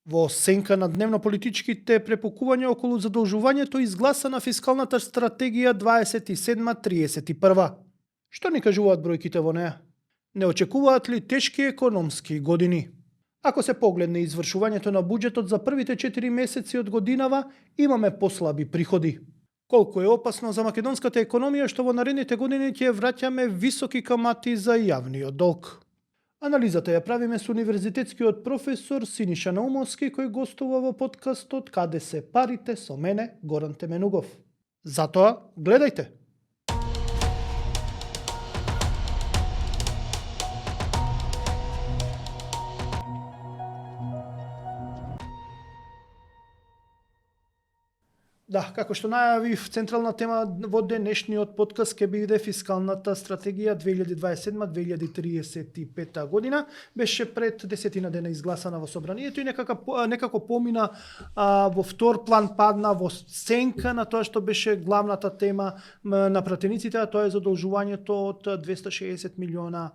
Во сенка на дневно-политичките препукувања околу задолжувањето изгласана фискалната стратегија 27-31. Што ни кажуваат бројките во неа? Не очекуваат ли тешки економски години? Ако се погледне извршувањето на буџетот за првите 4 месеци од годинава, имаме послаби приходи. Колку е опасно за македонската економија што во наредните години ќе враќаме високи камати за јавниот долг. Анализата ја правиме со универзитетскиот професор Синиша Наумовски, кој гостува во подкастот Каде се парите со мене, Горан Теменугов. Затоа, гледајте! Да, како што најавив, централна тема во денешниот подкаст ќе биде фискалната стратегија 2027-2035 година. Беше пред 10 дена изгласана во собранието и некако помина во втор план, падна во сенка на тоа што беше главната тема на пратениците, а тоа е задолжувањето од 260 милиона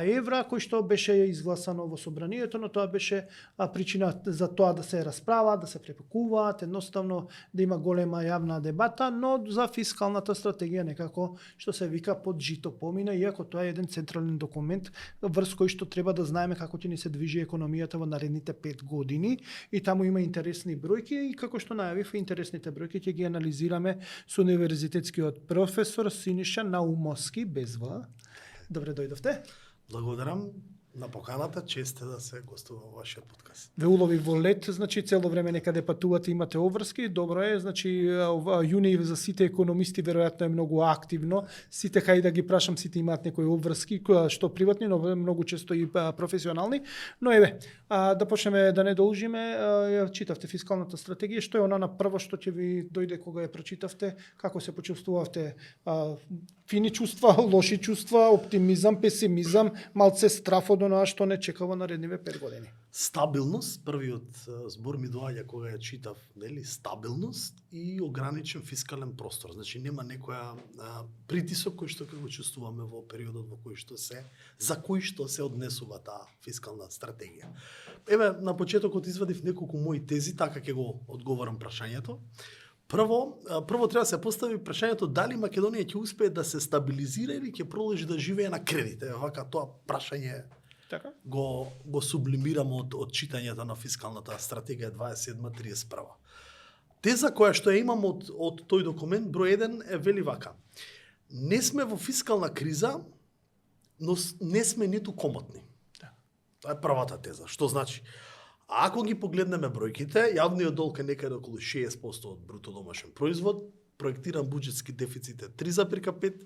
евра, кој што беше изгласано во собранието, но тоа беше причина за тоа да се расправа, да се препакуваат, едноставно да има голема јавна дебата, но за фискалната стратегија некако што се вика под жито помина, иако тоа е еден централен документ врз кој што треба да знаеме како ќе ни се движи економијата во наредните 5 години и таму има интересни бројки и како што најавив интересните бројки ќе ги анализираме со универзитетскиот професор Синиша Наумовски без В. Добре дојдовте. Благодарам на поканата, чест е да се гостува во вашиот подкаст. Ве улови во лет, значи цело време некаде патувате, имате обврски, добро е, значи јуни за сите економисти веројатно е многу активно. Сите кај да ги прашам, сите имаат некои обврски, што приватни, но многу често и професионални. Но еве, да почнеме да не должиме, ја читавте фискалната стратегија, што е она на прво што ќе ви дојде кога ја прочитавте, како се почувствувавте? Фини чувства, лоши чувства, оптимизам, песимизам, малце страф од оноа што не чека во наредниве 5 години. Стабилност, првиот збор ми доаѓа кога ја читав, нели, стабилност и ограничен фискален простор. Значи нема некоја притисок кој што го чувствуваме во периодот во кој што за кој што се однесува таа фискална стратегија. Еве на почетокот извадив неколку мои тези, така ќе го одговорам прашањето. Прво треба да се постави прашањето дали Македонија ќе успее да се стабилизира или ќе продолжи да живее на кредит. Вака тоа прашање Така? го сублимирам од читањето на фискалната стратегија 27-31. Теза која што ја имам од тој документ број 1 е вели вака. Не сме во фискална криза, но не сме ниту комотни. Тоа е првата теза. Што значи? Ако ги погледнеме бројките, јавниот долг е некаде околу 60% од бруто домашен производ, проектиран буџетски дефицит е 3,5%,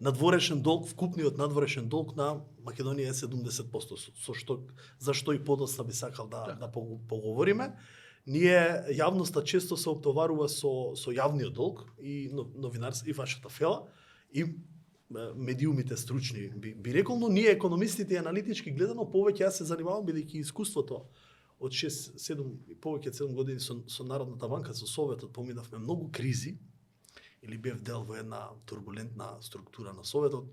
надворешен долг, вкупниот надворешен долг на Македонија е 70%, за што и подоцна би сакал да поговориме. Ние јавноста често се оптоварува со јавниот долг и новинарство и вашата фела и медиумите стручни би рекол, но ние економистите и аналитички гледано повеќе јас се занимавам бидејќи искуството од 6-7 и повеќе 7 години со Народната банка, со Советот поминавме многу кризи или бев дел во една турбулентна структура на Советот.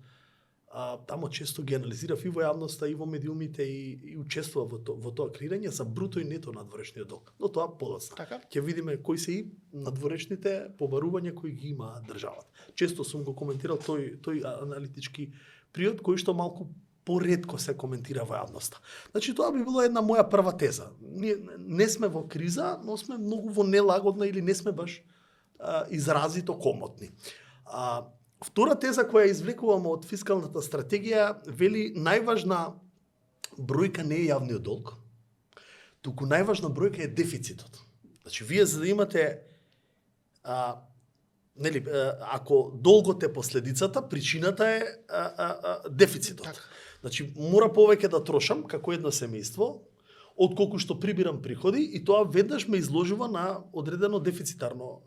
Тамо често ги анализирав и во јавноста и во медиумите и учествував во тоа креирање за бруто и нето надворешниот долг. Но тоа подоцна. Така? Ќе видиме кои се и надворешните побарувања кои ги има државата. Често сум го коментирал тој аналитички приод кој што малку поретко се коментира во јавноста. Значи тоа би било една моја прва теза. Ние не сме во криза, но сме многу во нелагодна или не сме баш изразито комотни. Втора теза која извлекувам од фискалната стратегија вели најважна бројка не е јавниот долг, туку најважна бројка е дефицитот. Значи вие за да имате ако долгот е последицата, причината е дефицитот. Так. Значи мора повеќе да трошам како едно семејство отколку што прибирам приходи и тоа веднаш ме изложува на одредено дефицитарно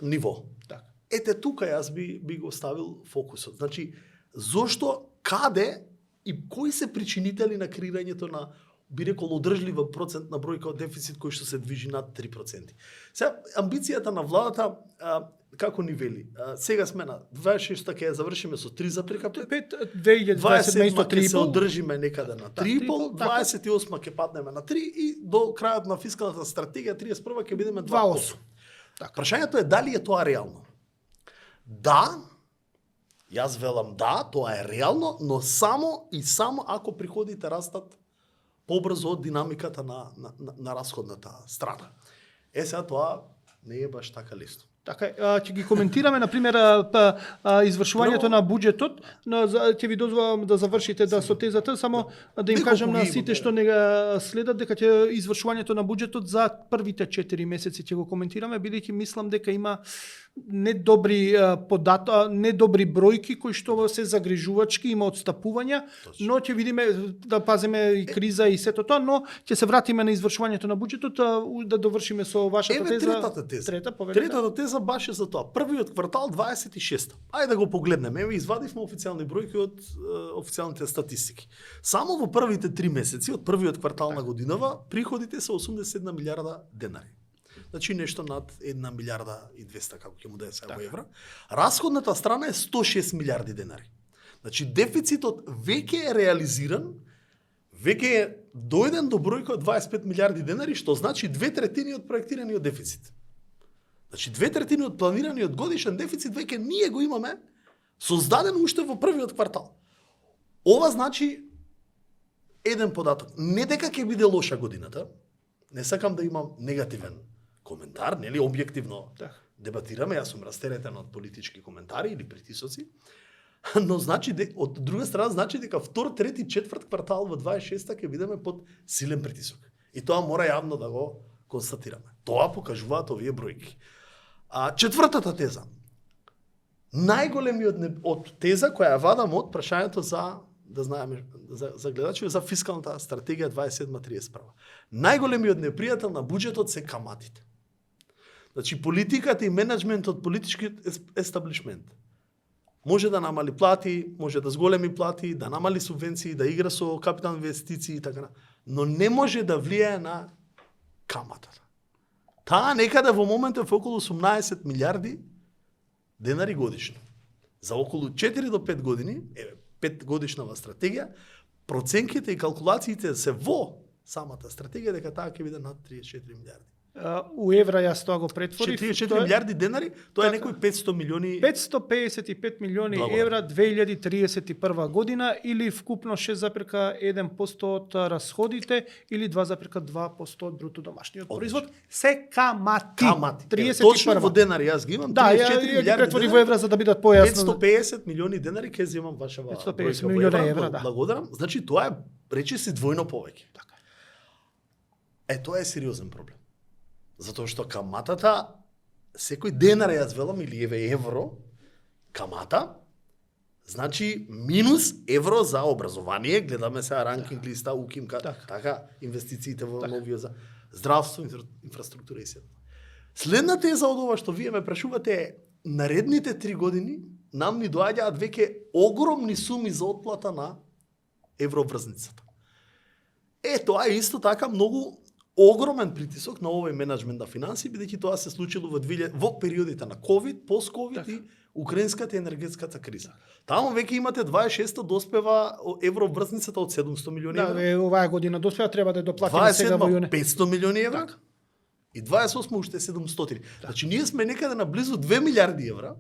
ниво. Так. Ете тука јас би го ставил фокусот. Значи зошто, каде и кои се причинители на креирањето на би рекол одржлива процентна бројка од дефицит кој што се движи над 3%. Сега амбицијата на владата како ни вели? Сега сме на 26-та ќе ја завршиме со 3,5. 2027 ќе се 3,5. одржиме некаде на 3,5, 28 ќе паднеме на 3 и до крајот на фискалната стратегија 31 ќе бидеме 2,8. Прашањето е дали е тоа реално? Да, јас велам да, тоа е реално, но само и само ако приходите растат побрзо од динамиката на расходната страна. Сега тоа не е баш така лесно. Така, ќе ги коментираме, например, извршувањето на буџетот, но ќе ви дозволам да завршите со тезата, само да им кажам на сите што не следат дека ќе извршувањето на буџетот за првите 4 месеци ќе го коментираме, бидејќи мислам дека има недобри недобри бројки кои што се загрижувачки, има отстапувања, но ќе видиме да пазиме и криза и сето тоа, но ќе се вратиме на извршувањето на буџетот, да довршиме со вашата теза. Третата теза баш е за тоа. Првиот квартал 26. Ајде да го погледнеме. Еве извадивме официјални бројки од официјалните статистики. Само во првите 3 месеци од првиот квартал на годинава приходите се 81 милиарда денари. Значи нешто над 1 милиарда и 200 како ќе му даде сега во евра. Расходната страна е 106 милиарди денари. Значи дефицитот веќе е реализиран, веќе е дојден до бројка од 25 милиарди денари, што значи 2/3 од проектираниот дефицит. Значи 2/3 од планираниот годишен дефицит веќе ние го имаме создаден уште во првиот квартал. Ова значи еден податок. Не дека ќе биде лоша годината, не сакам да имам негативен коментар, нели објективно дебатираме, јас сум растеретен од политички коментари или притисоци, но значи од друга страна значи дека втор, трети, четврт квартал во 26-та ќе бидеме под силен притисок. И тоа мора јавно да го констатираме. Тоа покажуваат овие бројки. Четвртата теза. Најголемиот од теза која ја вадам од прашањето за да знаеме за гледачи за фискалната стратегија 27-31. Најголемиот непријател на буџетот се каматите. Значи политиката и менеджментот, политичкиот естаблишмент може да намали плати, може да зголеми плати, да намали субвенции, да игра со капитални инвестиции и така, но не може да влијае на каматата. Таа некаде во моментот е околу 18 милиарди денари годишно. За околу 4 до 5 години, 5 годишнава стратегија, проценките и калкулациите се во самата стратегија дека таа ќе биде над 34 милиарди. У евра јас тоа го претворив. 44 милиарди денари, тоа е некои 500 милиони 555 милиони евра 2031 година или вкупно 6,1% од расходите или 2,2% од бруто домашниот производ се камати. 31. Точно во денари јас ги имам 34 милиарди претворив во евра за да бидат појасно. 550 милиони денари ќе земам вашава 550 милиона евра, да. Благодарам. Значи тоа е речиси двојно повеќе. Така. Тоа е сериозен проблем. Затоа што каматата, секој денар јас велам, или евро, камата, значи минус евро за образование, гледаме сега ранкинг листа, УКИМ, така, инвестициите во новија за здравство, инфраструктура и се. Следната теза од ова што вие ме прашувате е, наредните 3 години нам ни доаѓаат веќе огромни суми за отплата на евроврзницата. Тоа е исто така многу огромен притисок на овој менеджмент на финанси, бидејќи тоа се случило во периодите на ковид, пост-ковид и украинската енергетската криза. Таму веќе имате 26-та доспева евроврзницата од 700 милиони евра. Да, оваа година доспева, треба да доплатиме сега во јуни. 500 милиони евра. Так. И 28 уште 700. Значи ние сме некаде на близу 2 милиарди евра.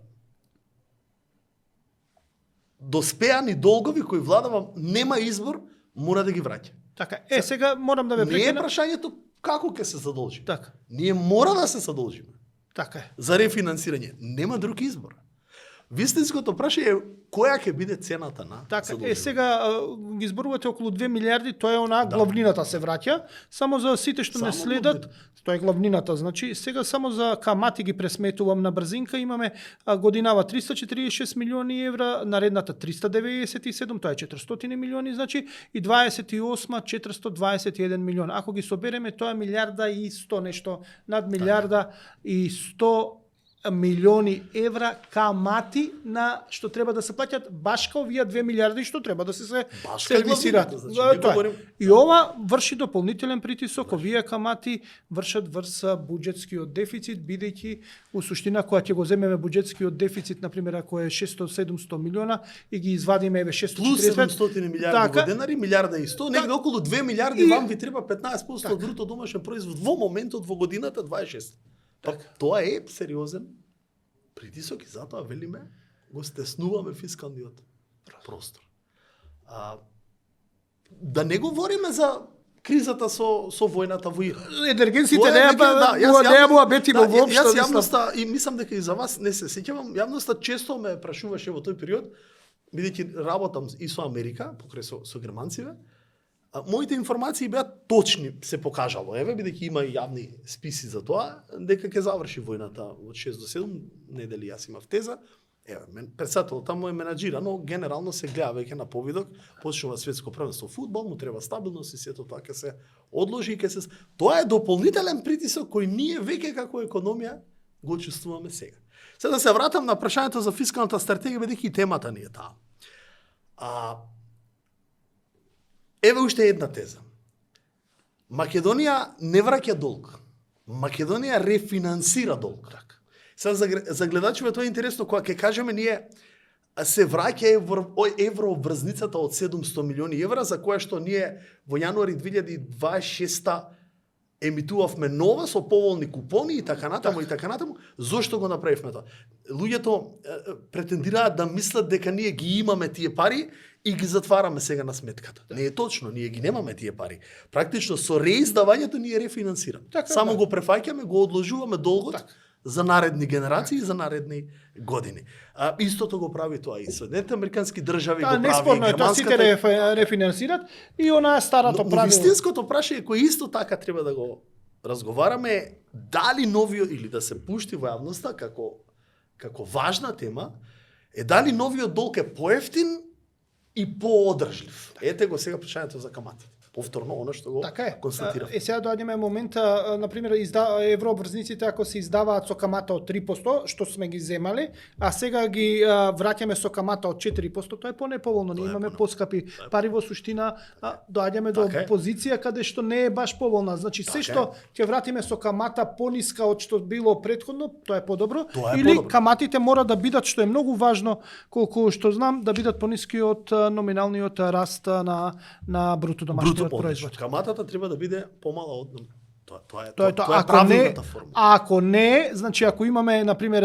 Доспеани долгови кои владава нема избор, мора да ги враќа. Така, сега морам да ве прекинам. Не е прашањето како ќе се задолжиме. Така. Ние мора да се задолжиме. Така е. За рефинансирање. Нема друг избор. Вистинското прашање е која ќе биде цената на задолжување. Сега ги зборувате околу 2 милиарди, тоа е онаа главнината се враќа. Само за сите што не следат, тоа е главнината. Значи, сега само за камати ги пресметувам на брзинка, имаме годинава 346 милиони евра, наредната 397, тоа е 400 милиони, значи, и 28 421 милиона. Ако ги собереме, тоа е милиарда и 100 нешто, над милиарда и 100 милиони евра камати на што треба да се плаќат баш као овие 2 милиарди што треба да се Баш сервисираат. главнината, значи, ние Тоа е. говорим- И ова врши дополнителен притисок, овие камати вршат врз буџетскиот дефицит, бидејќи у суштина кога ќе го земеме буџетскиот дефицит, на пример ако е 600-700 милиона и ги извадиме еве Плюс 640 700 милиарди во денари, милиарда и 100, негде околу 2 милиарди И- вам ви треба 15% од бруто домашен производ во моментот во годината 26. Пак тоа е сериозен притисок и затоа велиме го стеснуваме фискалниот простор. Да не говориме за кризата со војната во Иран. енергенците Тоа е не веќе, ја бува бети во воопшто. Јас мислам. јавноста и мислам дека и за вас не се сеќавам, јавноста често ме прашуваше во тој период, бидејќи работам и со Америка, покрај со германциве. Моите информации беа точни, се покажало, еве, бидејќи има и јавни списи за тоа, дека ќе заврши војната од 6 до 7 недели, јас имав теза. Еве, председателот таму е менаџира, но генерално се гледа веќе на повидок, почнува светско првенство фудбал, му треба стабилност и сето тоа ќе се одложи и ќе се. Тоа е дополнителен притисок кој ние веќе како економија го чувствуваме сега. Сега да се вратам на прашањето за фискалната стратегија, бидејќи и темата ни е таа. Еве уште една теза. Македонија не враќа долг. Македонија рефинансира долг. Сега за гледачите тоа е интересно кога ќе кажеме ние се враќа еврообврзницата од 700 милиони евра за која што ние во јануари 2026 емитувавме нова со поволни купони и така натаму и така натаму. Зошто го направивме тоа? Луѓето претендираат да мислат дека ние ги имаме тие пари и ги затвараме сега на сметката. Не е точно, ние ги немаме тие пари. Практично со реиздавањето ние рефинансираме. Само го префаќаме, го одложуваме долгот за наредни генерации и за наредни години. Истото го прави тоа и Соединетите американски држави го прави, неспорно е тоа, сите германската рефинансират и она е старото Но правило. вистинското прашање кој исто така треба да го разговараме е дали новиот или да се пушти во јавноста како важна тема е дали новиот долг е поевтин и поодржлив. Ете го сега прашањето за каматите. Повторно оно што го Така е. констатирав. Сега доаѓаме момента, на пример, еврообврзниците ако се издаваат со камата од 3%, што сме ги земале, а сега ги враќаме со камата од 4%, тоа е понеповолно. Ние имаме поскапи пари во суштина, доаѓаме до позиција каде што не е баш поволна. Значи се што ќе вратиме со камата пониска од што било претходно, тоа е подобро. Или каматите мора да бидат, што е многу важно, колку што знам, да бидат пониски од номиналниот раст на бруто домашниот производ. Каматата треба да биде помала од тоа е Ако правилната форма. Ако не, значи ако имаме на пример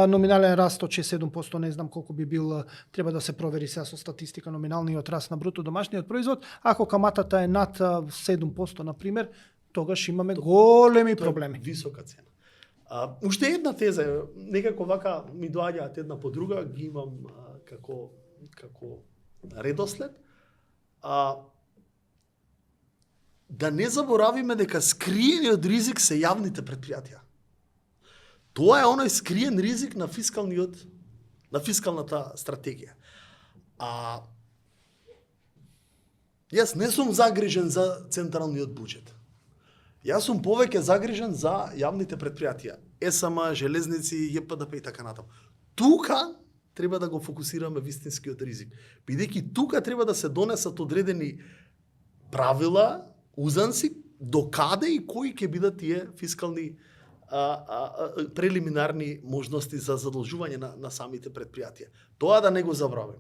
номинален раст од 6-7%, не знам колку би бил, треба да се провери сега со статистика номиналниот раст на бруто домашниот производ, ако каматата е над 7% на пример, тогаш имаме големи проблеми. Висока цена. Уште една теза, некако вака ми доаѓаат една по друга, ги имам како редослед. Да не заборавиме дека скриениот ризик се јавните претпријатија. Тоа е оној скриен ризик на фискалната стратегија. Јас не сум загрижен за централниот буџет. Јас сум повеќе загрижен за јавните претпријатија. ЕСМ, железници, ЈПДП и така натаму. Тука треба да го фокусираме вистинскиот ризик. Бидејќи тука треба да се донесат одредени правила, узанси, до каде и кои ќе бидат тие фискални прелиминарни можности за задолжување на самите претпријатија. Тоа да не го забравиме.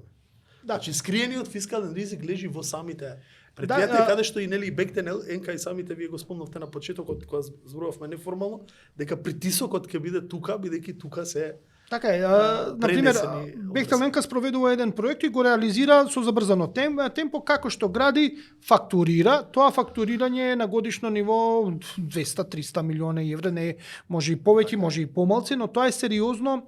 Значи, скриениот фискален ризик лежи во самите претпријатија, каде што и нели бекте енка и самите вие го спомнавте на почетокот кога зборувавме неформално, дека притисокот ќе биде тука, бидејќи тука се Така е, на пример, Бехтел Енка спроведува еден проект и го реализира со забрзано темпо, како што гради, фактурира. Тоа фактурирање е на годишно ниво 200-300 милиони евра, не може и повеќе, може и помалци, но тоа е сериозно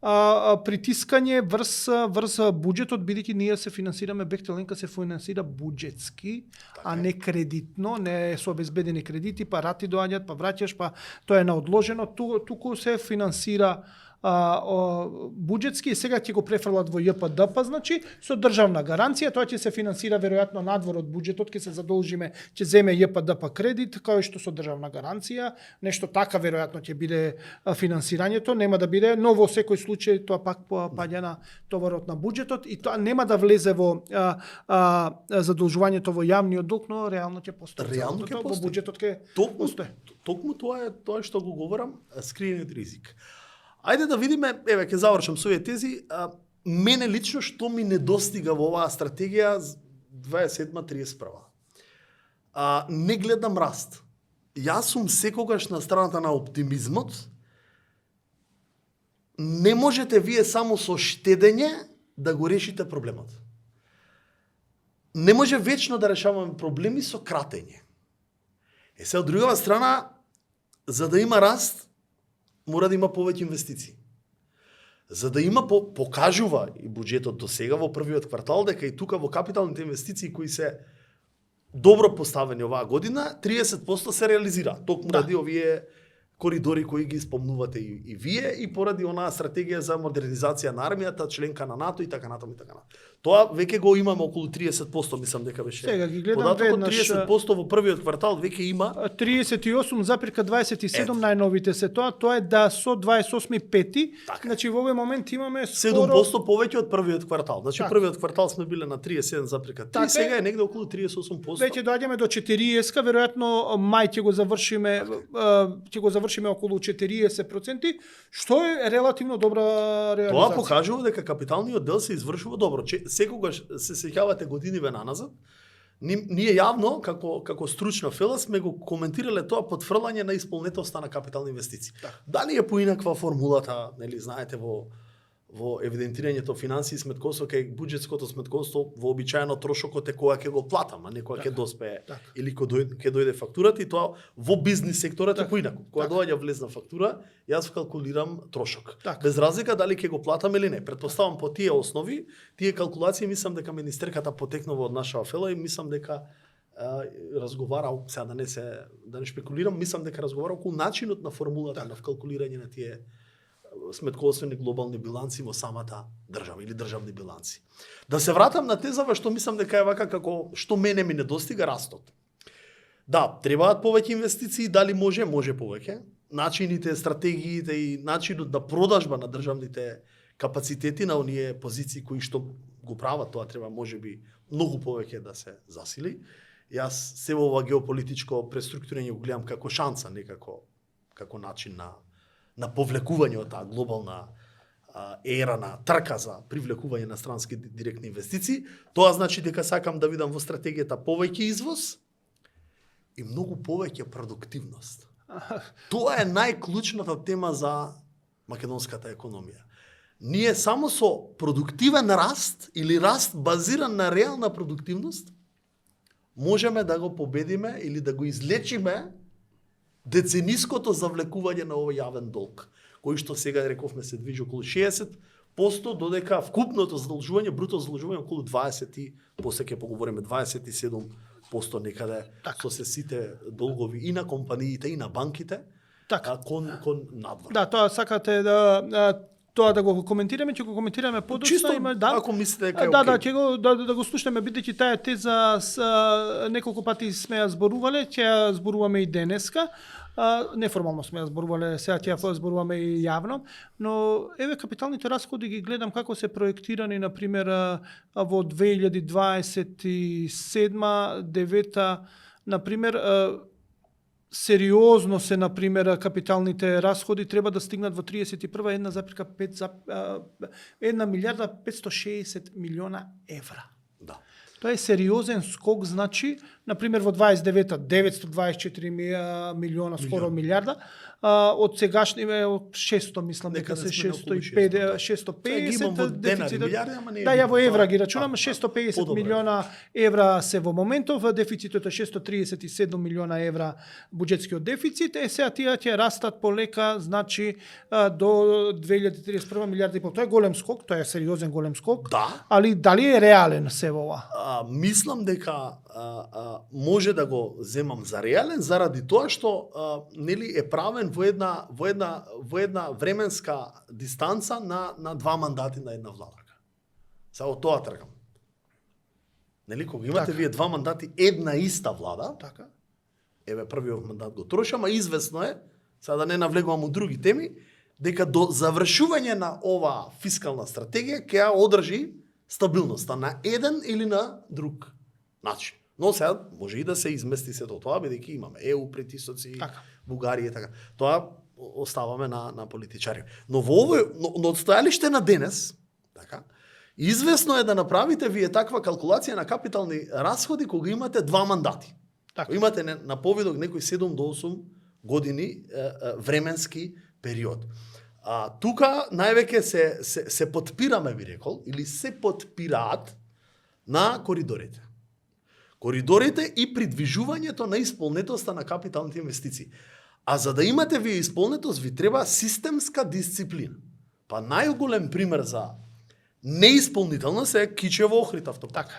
притискање врз буџетот, бидејќи ние се финансираме, Бехтел Енка се финансира буџетски, а не кредитно, не со обезбедени кредити, па рати доаѓаат, па враќаш, па тоа е наодложено, туку се финансира буџетски и сега ќе го префрлат во ЈПДП, значи со државна гаранција, тоа ќе се финансира веројатно надвор од буџетот, ќе се задолжиме, ќе земе ЈПДП кредит, као што со државна гаранција, нешто така веројатно ќе биде финансирањето, нема да биде, но во секој случај тоа пак паѓа на товарот на буџетот и тоа нема да влезе во задолжувањето во јавниот долг, но реално ќе постои. Реално ќе во буџетот ќе постои. Токму тоа е тоа што го говорам, скриениот ризик. Ајде да видиме, еве ќе завршам со овие тези, мене лично што ми недостига во оваа стратегија 27-31. Не гледам раст. Јас сум секогаш на страната на оптимизмот. Не можете вие само со штедење да го решите проблемот. Не може вечно да решаваме проблеми со кратење. Се од другава страна, за да има раст, мора да има повеќе инвестиции. За да има покажува и буџетот до сега во првиот квартал дека и тука во капиталните инвестиции кои се добро поставени оваа година, 30% се реализира. Токму ради овие коридори кои ги спомнувате и вие и поради онаа стратегија за модернизација на армијата, членка на НАТО и така натаму и така натаму. Тоа веќе го имаме околу 30%, мислам дека беше. Сега ги гледам веднаш 30% во првиот квартал веќе има 38,27 најновите се тоа е да со 28.5. Значи во овој момент имаме скоро 7% повеќе од првиот квартал. Значи првиот квартал сме биле на 37,3, сега е негде околу 38%. Веќе доаѓаме до 40, веројатно мај ќе го завршиме околу 40%, што е релативно добра реализација. Тоа покажува дека капиталниот дел се извршува добро. Секогаш се сеќавате годиниве наназад, ние јавно, како стручна фела, сме го коментирале тоа потврлање на исполнетоста на капитални инвестиции. Дали е поинаква формулата, нели знаете, во евидентирањето финансии сметковство кај буџетското сметковство, вообичаено трошокот е кога ќе го платам, а не кога ќе доспее или ќе дојде фактурата, и тоа во бизнис секторот е поинаку. Кога доаѓа влезна фактура, јас калкулирам трошок. Без разлика дали ќе го платам или не. Претпоставам по тие основи, тие калкулации, мислам дека министерката потекнува од нашава фела и мислам дека разговара, сега да не шпекулирам, мислам дека разговара околу начинот на формулата на калкулирање на тие сметковствени глобални биланци во самата држава или државни биланци. Да се вратам на тезава што мислам дека е вака како што мене ми недостига растот. Да, требаат повеќе инвестиции, дали може повеќе. Начините, стратегиите и начинот на продажба на државните капацитети на оние позиции кои што го прават, тоа треба можеби многу повеќе да се засили. Јас се во ова геополитичко преструктурирање го гледам како шанса, не како начин на повлекување од таа глобална ера на трка за привлекување на странски директни инвестиции. Тоа значи дека сакам да видам во стратегијата повеќе извоз и многу повеќе продуктивност. Тоа е најклучната тема за македонската економија. Ние само со продуктивен раст или раст базиран на реална продуктивност можеме да го победиме или да го излечиме децениското завлекување на овој јавен долг, кој што сега рековме се движи околу 60%, додека вкупното задолжување, бруто задолжување околу 20 и после ќе поговориме 27% некаде со се сите долгови и на компаниите и на банките, кон надвор. Да, тоа сакате тоа да го коментираме, ќе го коментираме подоцна. Чисто, ако мислите дека е окей. Да го слушаме, бидејќи таа теза неколку пати сме ја зборувале, ќе ја зборуваме и денеска. Неформално сме ја зборувале, сега ќе ја зборуваме и јавно, но еве капиталните расходи ги гледам како се проектирани, на пример во 2027-9, на пример сериозно се, на пример, капиталните расходи треба да стигнат во 31 1 милиарда 560 милиона евра. Да. Тоа е сериозен скок, значи, на пример во 29-та 924 милиона, скоро милиарда, од сегашни од 600, мислам дека се 650 дефицитот. Да, ја во евра ги рачунам, 650 милиона евра се во моментов, дефицитот е 637 милиона евра буџетскиот дефицит, сега тие ќе растат полека, значи до 2031 милиарда и пол. Тоа е голем скок, тоа е сериозен голем скок. Да. Али дали е реален се во ова? Мислам дека може да го земам за реален заради тоа што нели е правен во една временска дистанца на 2 мандати на една влада. Сега од тоа тргам. Нели кога имате вие 2 мандати една иста влада, Така. еве првиот мандат го троши, ама известно е, сега да не навлегувам у други теми, дека до завршување на оваа фискална стратегија ќе ја одржи стабилноста на еден или на друг начин. Но сега може и да се измести сето тоа, бидејќи имаме ЕУ притисоци, Така. Бугарија и така. Тоа оставаме на политичари. Но во овој, но од стојалиште на денес, така, известно е да направите вие таква калкулација на капитални расходи кога имате 2 мандати. Така. Кога имате на повидок некои 7 до 8 години временски период. Тука највеќе се подпираме, би рекол, или се подпираат на коридорите. Коридорите и придвижувањето на исполнетоста на капиталните инвестиции. А за да имате вие исполнетост, ви треба системска дисциплина. Па најголем пример за неисполнителност е Кичево Охрид автопат. Така.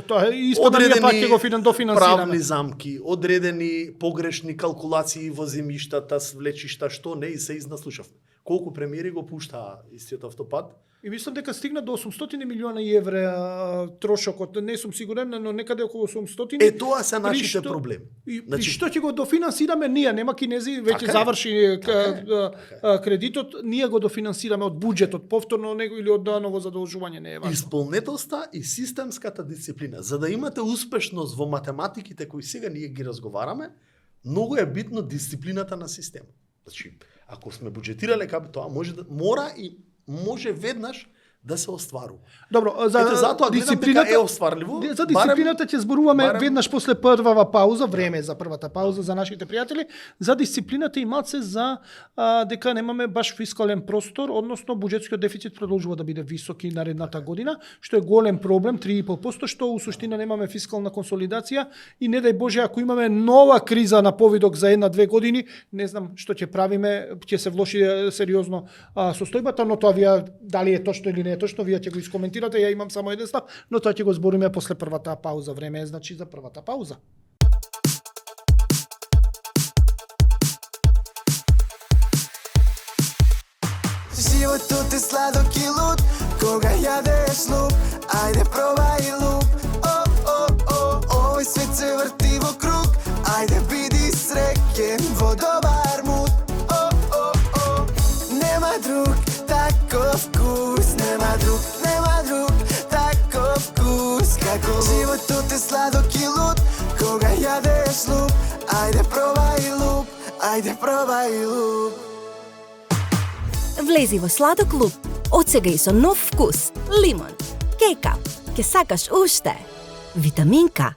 Тоа испада ние пак ќе го дофинансираме. Правни замки, одредени погрешни калкулации во земјиштата, свлечишта, што не и се изнаслушавме. Колку премиери го пуштаа истиот автопат? И мислам дека стигна до 800 милиона евра трошокот, не сум сигурен, но некаде околу 800. Тоа се нашите проблеми. И што ќе го дофинансираме ние, нема кинези, веќе заврши кредитот, ние го дофинансираме од буџетот, повторно него или од ново задолжување, не е важно. Исполнетоста и системската дисциплина. За да имате успешност во математиките кои сега ние ги разговараме, многу е битно дисциплината на системот. Значи, ако сме буџетирале капитал, може веднаш да се остварува. Добро, за дисциплината е остварливо. За дисциплината ќе зборуваме веднаш после првава пауза, време за првата пауза за нашите пријатели. За дисциплината и малце за дека немаме баш фискален простор, односно буџетскиот дефицит продолжува да биде висок и наредната година, што е голем проблем, 3,5%, што у суштина немаме фискална консолидација и не дај Боже ако имаме нова криза на повидок за 1-2 години, не знам што ќе правиме, ќе се влоши сериозно состојбата, но тоа вие дали е точно или не е точно, вие ќе го искоментирате, ја имам само еден став, но тоа ќе го збориме после првата пауза. Време е значи за првата пауза. Животот е сладок и луд, кога јадеш луп, ајде пробај луп. Овој свет се врти во круг, ајде биди среќен во добар муд. Нема друг таков вкус, нема друг таков вкус како животот е сладок и луд, кога јадеш луп, ајде пробај луп. Влези во сладок луп, отсега и со нов вкус, лимон. Кекап, ке сакаш уште. Витамин К.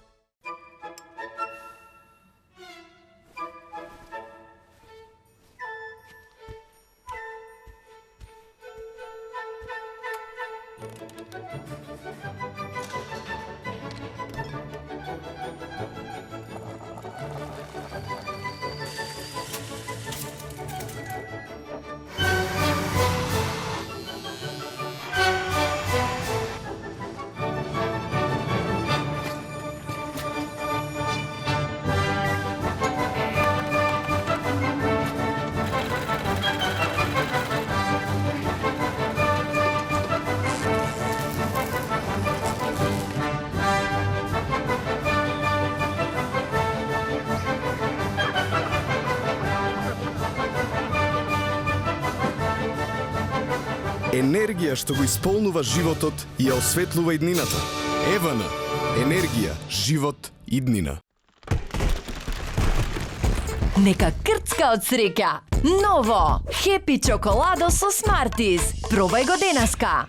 Енергија што го исполнува животот и ја осветлува иднината. Евана. Енергија, живот, иднина. Нека крцка од среќа. Ново! Хепи чоколадо со Смартис. Пробај го денеска.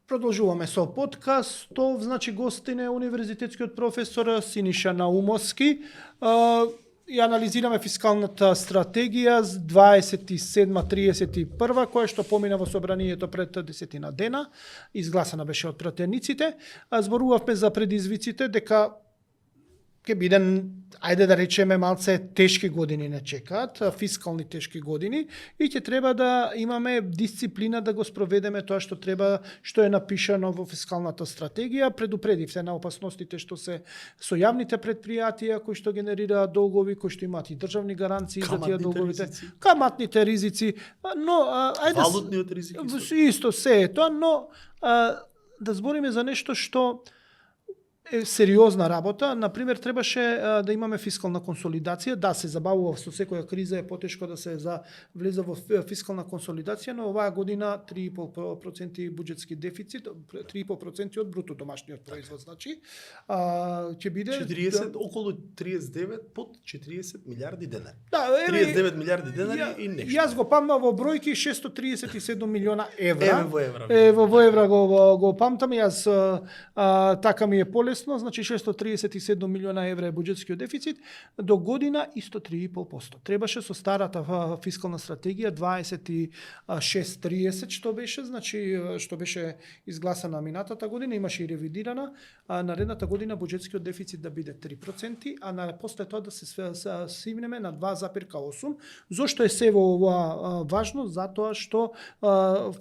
Продолжуваме со подкастов, значи гостин е универзитетскиот професор Синиша Наумовски. И анализираме фискалната стратегија 27-31, која што помина во собранието пред 10 дена, изгласана беше од пратениците. Зборувавме за предизвиците дека ќе биде, ајде да речеме, малце тешки години не чекаат, фискални тешки години, и ќе треба да имаме дисциплина да го спроведеме тоа што треба, што е напишано во фискалната стратегија. Предупредивте на опасностите што се со јавните предпријатија кои што генерираат долгови, кои што имаат и државни гаранции за тие долговите, каматните ризици, но ајде валутниот ризик исто се е тоа, но да збориме за нешто што е сериозна работа. Например, требаше да имаме фискална консолидација. Да, се забавува со секоја криза, е потешко да се влезе во фискална консолидација, но оваа година 3,5% буџетски дефицит, 3,5% од бруто домашниот производ, значи ќе биде 40, околу 39, под 40 милиарди денари. Да, 39 милиарди денари и нешто. Јас го памтам во бројки 637 милиона евра. Еве во евра. Во евра го памтам, јас така ми е полесно, значи 637 милиона евра е буџетскиот дефицит, до година исто 3,5%. Требаше со старата фискална стратегија 26-30 што беше, значи што беше изгласана минатата година, имаше и ревидирана, наредната година буџетскиот дефицит да биде 3%, а после тоа да се свивнеме на 2,8%. Зошто е се во ова важно? Затоа што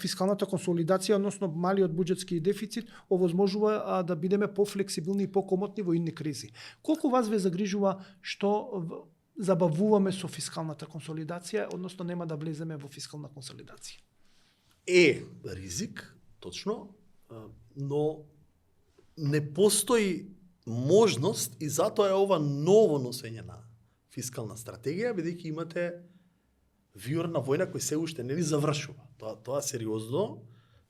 фискалната консолидација, односно малиот буџетски дефицит, овозможува да бидеме пофлексибилни и покомотни во идни кризи. Колку вас ве загрижува што забавуваме со фискалната консолидација, односно нема да влеземе во фискална консолидација? Е ризик, точно, но не постои можност и затоа е ова ново носење на фискална стратегија, бидејќи имате виорна војна кој се уште не ни завршува. Тоа сериозно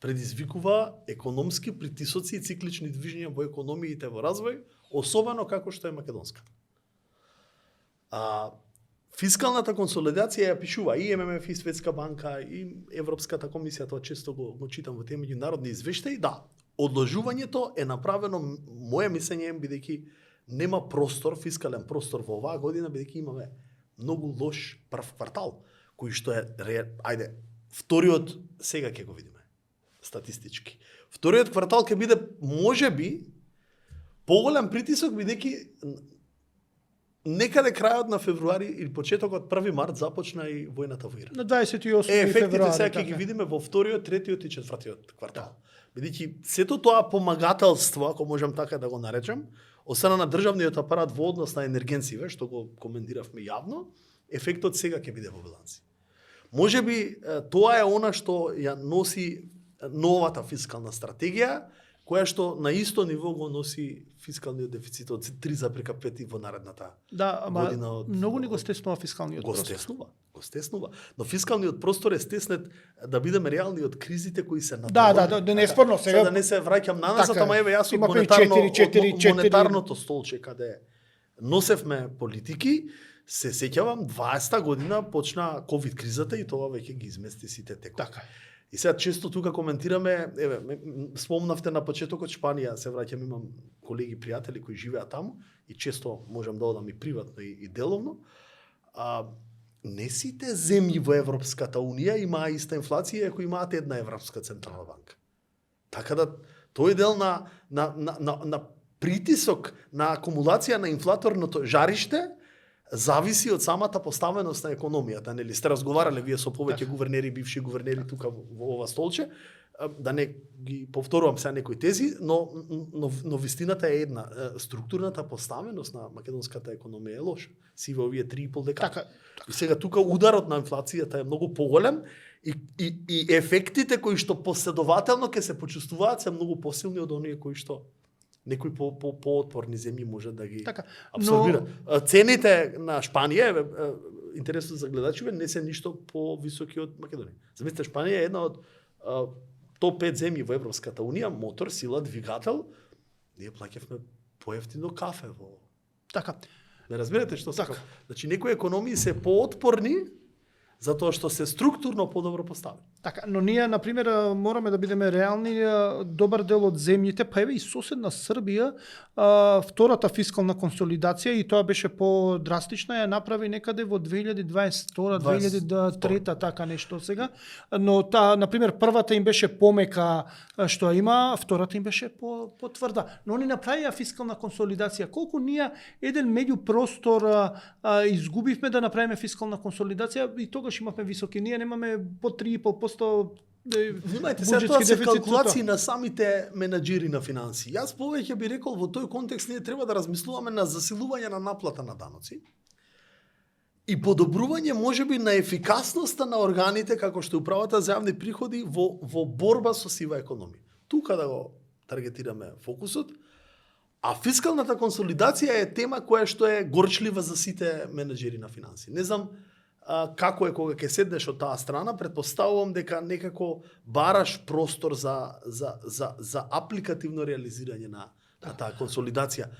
предизвикува економски притисоци и циклични движења во економиите во развој, особено како што е македонската. Фискалната консолидација ја пишува и ММФ, и Светска банка, и Европската комисија, тоа често го читам во тие меѓународни извештаи. Да, одложувањето е направено, моје мислење е, бидејќи нема простор, фискален простор во оваа година, бидејќи имаме многу лош прв квартал, кој што е, ајде, вториот сега ќе го видиме статистички. Вториот квартал ќе биде можеби поголем притисок, бидејќи некаде крајот на февруари или почетокот 1 март започна и војната во Иран. На 28 ефектите февруари. сега ќе ги видиме во вториот, третиот и четвртиот квартал. Бидејќи сето тоа помагателство, ако можам така да го наречам, од страна на државниот апарат во однос на енергенциве, што го коментиравме јавно, ефектот сега ќе биде во биланси. Можеби тоа е она што ја носи новата фискална стратегија, која што на исто ниво го носи фискалниот дефицит од 3,5 во наредната година. Многу ни го стеснува фискалниот простор. Го стеснува. Но фискалниот простор е стеснет, да бидеме реални, од кризите кои се Да, неспорно сега. Да не се враќам на назад, ама еве јас има монетарното столче каде носевме политики, се сеќавам 20-та година почна ковид кризата и тоа веќе ги измести сите текови. Така. И сега често тука коментираме, еве, спомнавте на почетокот Шпанија, се враќам, имам колеги, пријатели кои живеат таму и често можам да одам и приватно и деловно. Не сите земји во Европската Унија имаа иста инфлација, ако имаат една Европска централна банка. Така да тој дел на притисок, на акумулација на инфлаторното жариште зависи од самата поставеност на економијата. Нели сте разговарале вие со повеќе гувернери, бивши гувернери тука во ова столче, да не ги повторувам сега некои тези, но вистината е една. Структурната поставеност на македонската економија е лоша. Си во овие 3,5 декади. Така. И сега тука ударот на инфлацијата е многу поголем и ефектите кои што последователно ќе се почувствуваат се многу посилни од оние кои што некои поотпорни земји може да ги абсорбира. Цените на Шпанија, интересно за гледачите, не се ништо повисоки од Македонија. Замислете, Шпанија е една од топ 5 земји во Европската Унија, мотор, сила, двигател. Ние плаќавме поевтино кафе во. Така. Не разбирате што сакам? Значи некои економии се поотпорни затоа што се структурно подобро поставени. Така, но ние, например, мораме да бидеме реални, добар дел од земјите, па еве и соседна Србија, втората фискална консолидација, и тоа беше по-драстична, ја направи некаде во 2022-2023, така нешто сега, но например, првата им беше помека што има, втората им беше потврда. Но они направија фискална консолидација. Колку ние еден меѓупростор изгубивме да направиме фискална консолидација и тогаш имавме високи. Ние немаме по 3,5% Внимајте се, тоа се калкулации на самите менаџери на финансии. Јас повеќе би рекол во тој контекст ние треба да размислуваме на засилување на наплата на даноци и подобрување можеби на ефикасноста на органите како што е управата за јавни приходи во борба со сива економија. Тука да го таргетираме фокусот, а фискалната консолидација е тема која што е горчлива за сите менаџери на финансии. Не знам како е кога ќе седнеш од таа страна, претпоставувам дека некако бараш простор за апликативно реализирање на таа консолидација.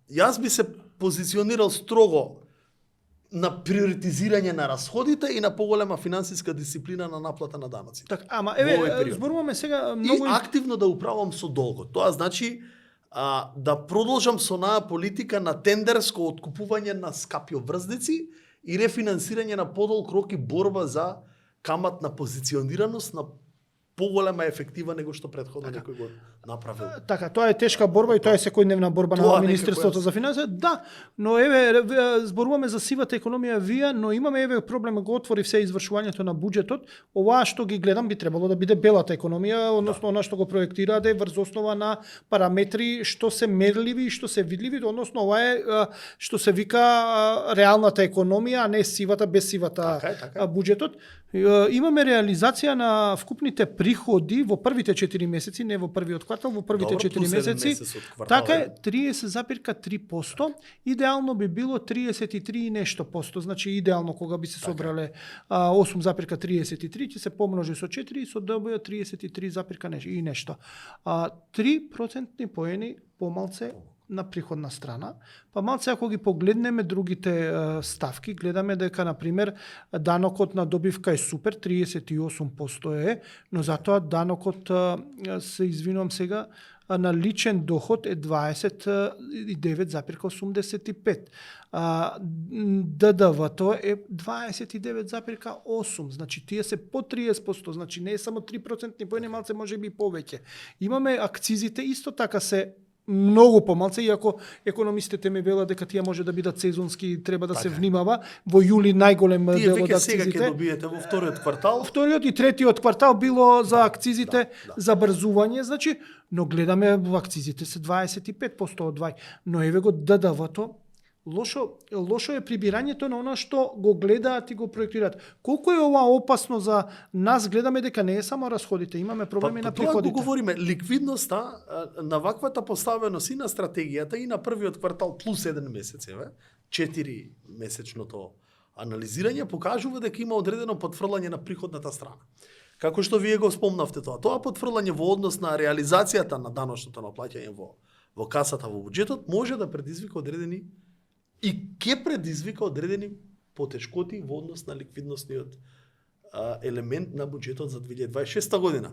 Јас би се позиционирал строго на приоритизирање на расходите и на поголема финансиска дисциплина на наплата на даноци. Така, ама еве зборуваме сега многу и активно да управам со долгот. Тоа значи да продолжам со политика на тендерско откупување на скапи обврзници и рефинансирање на подолг рок и борба за каматна позиционираност на поголема ефектива него што претходно некој го направил. Така, тоа е тешка борба и тоа е секојдневна борба на Министерството за финансии. Да, но еве зборуваме за сивата економија вие, но имаме еве проблем го отвори се извршувањето на буџетот. Оваа што ги гледам би требало да биде белата економија, односно она што го проектира да е врз основа на параметри што се мерливи и што се видливи, односно ова е што се вика реалната економија, а не сивата без сивата буџетот. Имаме реализација на вкупните приходи во првите 4 месеци, не во првиот квартал, во првите 4 месеци. Така е 30,3%, идеално би било 33 и нешто посто, значи идеално кога би се собрале 8,33 ќе се помножи со 4 и се добија 33, и нешто. 3% поени помалце на приходна страна, па малце ако ги погледнеме другите ставки, гледаме дека, например, данокот на добивка е супер, 38% е, но затоа данокот, се извинувам сега, на личен доход е 29,85. ДДВ-то е 29,8. Значи, тие се по 30%, значи не е само 3% поени, малце може би повеќе. Имаме акцизите, исто така се многу помалце, иако економистите ми велат дека тие може да бидат сезонски, треба да се внимава. Во јули најголем дел од акцизите. Тие веќе сега ќе добиете во вториот квартал. Вториот и третиот квартал било за акцизите, за брзување, значи, но гледаме во акцизите се 25% од 20, но еве го ДДВ-то. Лошо е прибирањето на она што го гледаат и го проектираат. Колку е ова опасно за нас, гледаме дека не е само расходите, имаме проблеми на приходите. Тоа го говориме, ликвидноста на ваквата поставеност и на стратегијата и на првиот квартал плюс 1 месец, 4 месечното анализирање покажува дека има одредено потфрлање на приходната страна. Како што вие го спомнавте тоа, потфрлање во однос на реализацијата на даночното наплаќање во касата во буџетот може да предизвика одредени и ќе предизвика одредени потешкоти во однос на ликвидносниот елемент на буџетот за 2026 година.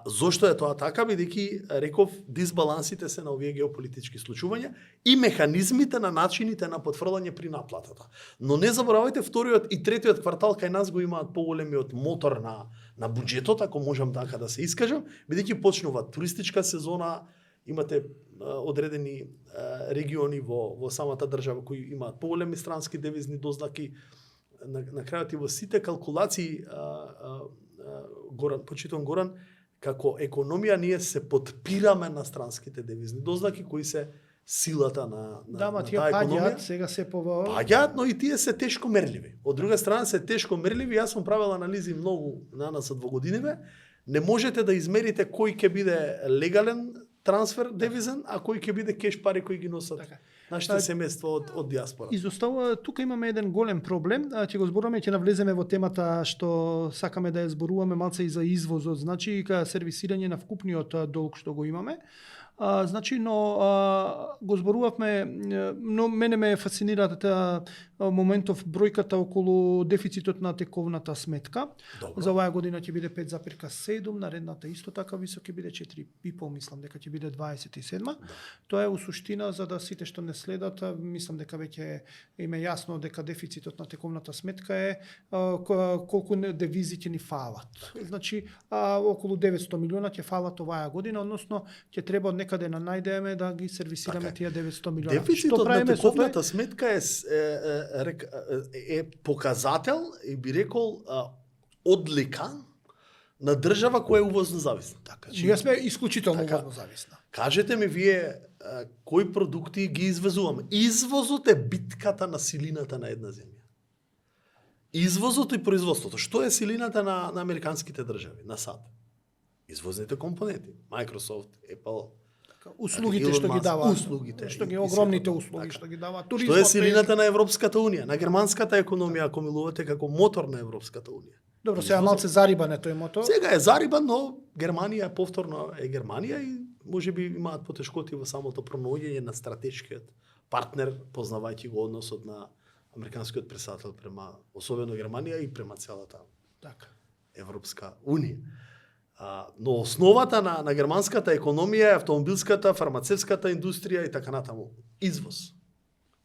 Зошто е тоа така? Бидејќи, реков, дисбалансите се на овие геополитички случувања и механизмите на начините на потфрлање при наплатата. Но не заборавајте, вториот и третиот квартал кај нас го имаат поголемиот мотор на буџетот, ако можам така да се искажам, бидејќи почнува туристичка сезона, имате одредени региони во самата држава кои имаат поголеми странски девизни дознак. На крајот и во сите калкулации, почитувам Горан, како економија ние се подпираме на странските девизни дознаки кои се силата на таа економија. Сега се паѓаат, но и тие се тешко мерливи. Од друга страна се тешко мерливи. Јас сум правил анализи многу нанасад во годиниве. Не можете да измерите кој ќе биде легален трансфер девизен, а кој ќе биде кеш пари кои ги носат нашите семејства од диаспора. Изостава, тука имаме еден голем проблем, ќе го зборуваме, ќе навлеземе во темата што сакаме да ја зборуваме малце и за извозот, значи и сервисирање на вкупниот долг што го имаме. Значи, но го зборувавме, но мене ме фасцинира моментов бројката околу дефицитот на тековната сметка. Добро. За оваа година ќе биде 5,7, наредната исто така висок ќе биде 4,5, мислам дека ќе биде 27. Тоа е у суштина за да сите што не следат, мислам дека веќе им е јасно дека дефицитот на тековната сметка е колку девизи ќе ни фалат. Значи, околу 900 милиона ќе фалат оваа година, односно ќе треба од некаде на најдеме да ги сервисираме тие 900 милиона. Дефицитот на тековната сметка е показател и би рекол одлика на држава која е увозно зависна. Така, ние сме исклучително Така. увозно зависна. Кажете ми вие кои продукти ги извезуваме? Извозот е битката на силината на една земја. Извозот и производството. Што е силината на американските држави, на САД? Извозните компоненти. Microsoft, Apple, Услугите Elon што ги Musk, даваат, услугите што ги и огромните сето. услуги Така. што ги даваат, Што туризмот. е силината на Европската унија, на германската економија, ако милувате, како мотор на Европската унија. Добро, сега малце зарибане тој мотор. Сега е зарибан, но Германија повторно е Германија и можеби имаат потешкоти во самото пронаоѓање на стратешкиот партнер, познавајќи го односот на американскиот претседател према особено Германија и према целата Така. Европска унија. Но основата на германската економија е автомобилската, фармацевската индустрија и така натаму. Извоз.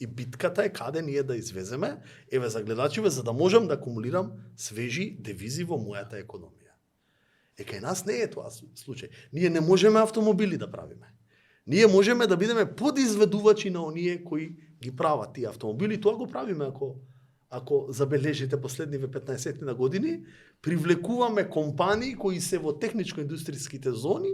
И битката е каде ние да извеземе, еве за гледачиве, за да можам да акумулирам свежи девизи во мојата економија. Кај нас не е тоа случај. Ние не можеме автомобили да правиме. Ние можеме да бидеме подизведувачи на оние кои ги прават тие автомобили. Тоа го правиме ако забележите последниве 15 на години, привлекуваме компании кои се во техничко-индустријските зони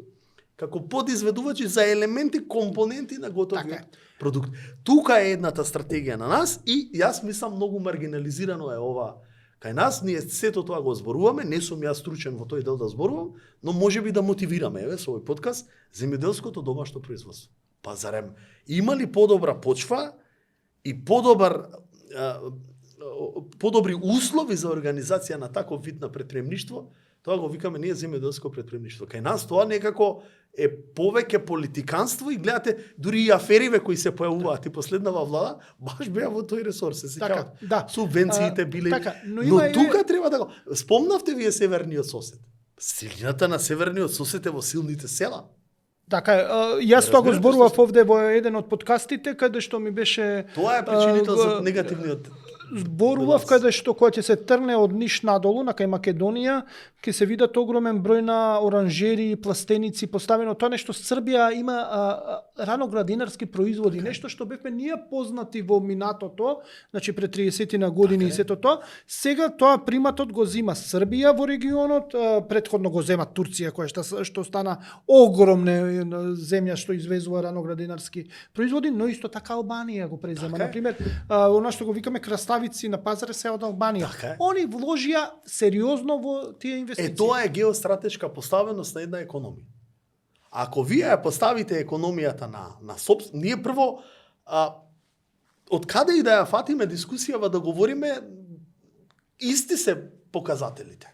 како подизведувачи за елементи, компоненти на готови Така. продукт. Тука е едната стратегија на нас и јас мислам многу маргинализирано е ова. Кај нас ние сето тоа го зборуваме, не сум јас стручен во тој дел да зборувам, но можеби да мотивираме, еве со овој подкаст, земјоделското домашно производство. Па зарем има ли подобра почва и подобри услови за организација на таков вид на претприемништво? Тоа го викаме ние земјоделско претприемништво. Кај нас тоа некако е повеќе политиканство и гледате дури и афериве кои се појавуваат и последнава влада баш беа во тој ресор, се сеќавате. Така, да. Субвенциите биле. Така, но има тука треба да го спомнавте вие северниот сосед. Силината на северниот сосед е во силните села. Така е, јас тоа го Разбирате зборував што? овде во еден од подкастите каде што ми беше Тоа е причинител за негативниот зборував баланс. каде што кога ќе се трне од Ниш надолу на кај Македонија, ќе се видат огромен број на оранжери, пластеници поставено. Тоа нешто Србија има раноградинарски производи, нешто што бевме ние познати во минатото, значи пред 30 на години и сето тоа. Сега тоа приматот го зима Србија во регионот, претходно го зема Турција која што стана огромна земја што извезува раноградинарски производи, но исто така Албанија го презема. Така е. Например, она што го викаме краставици на пазар се од Албанија. Така е. Они вложија сериозно во тие инвестиции. Тоа е геостратешка поставеност на една економија. Ако вие ја поставите економијата на ние прво од каде и да ја фатиме дискусијава да говориме, исти се показателите.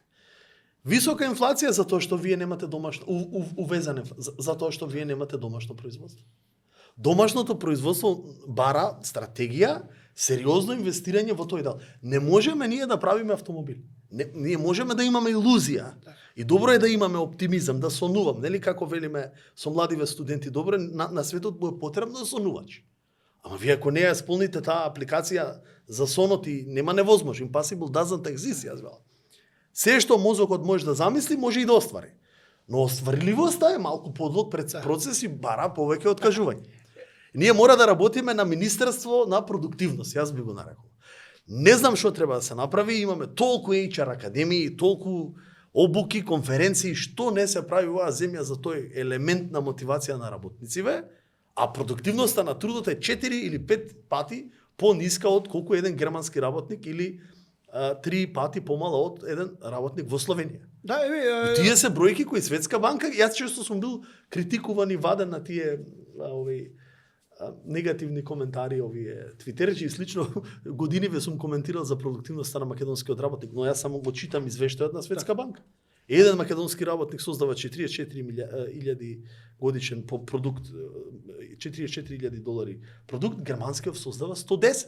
Висока инфлација затоа што вие немате домашно увезена затоа што вие немате домашно производство. Домашното производство бара стратегија, сериозно инвестирање во тој дел. Не можеме ние да правиме автомобили. Ние можеме да имаме илузија. И добро е да имаме оптимизам, да сонувам, нели како велиме со младиве студенти, добро на светот му е потребно сонувач. Ама вие ако не ја исполните таа апликација за сонот и нема невозмож, impossible doesn't exist, јас велам. Се што мозокот може да замисли, може и да оствари. Но остварливоста е малку подлог процес и бара повеќе откажување. Ние мора да работиме на Министерство на продуктивност, јас би го нарекол. Не знам што треба да се направи, имаме толку HR академии, толку обуки, конференции, што не се прави оваа земја за тој елемент на мотивација на работнициве, а продуктивноста на трудот е 4 или 5 пати пониска од колку еден германски работник или 3 пати помала од еден работник во Словенија. Да, Тие се бројки кои Светска банка, јас често сум бил критикуван и ваден на тие негативни коментари, овие твитерчи и слично. Години ве сум коментирал за продуктивноста на македонскиот работник, но јас само го читам извештајот на Светска банка. Еден македонски работник создава 44.000 годишен продукт, 44.000 долари продукт, германскиот создава 110.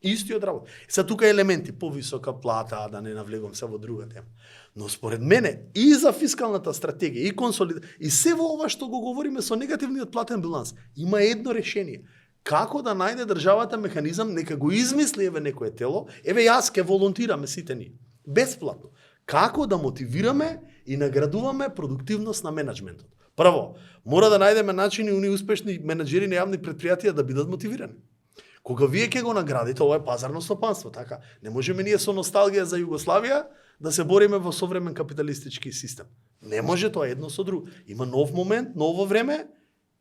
Истиот работ. Сега тука елементи, повисока плата, да не навлегам се во друга тема. Но според мене и за фискалната стратегија и и се во ова што го говориме со негативниот платен биланс, има едно решение. Како да најде државата механизам, нека го измисли еве некое тело, еве јас ке волонтираме сите ние, бесплатно. Како да мотивираме и наградуваме продуктивност на менеджментот. Прво, мора да најдеме начини уни успешни менеджери на јавни претпријатија да бидат мотивирани. Кога вие ќе го наградите, ова е пазарно стопанство, така? Не можеме ние со носталгија за Југославија да се бориме во современ капиталистички систем. Не може тоа едно со друго. Има нов момент, ново време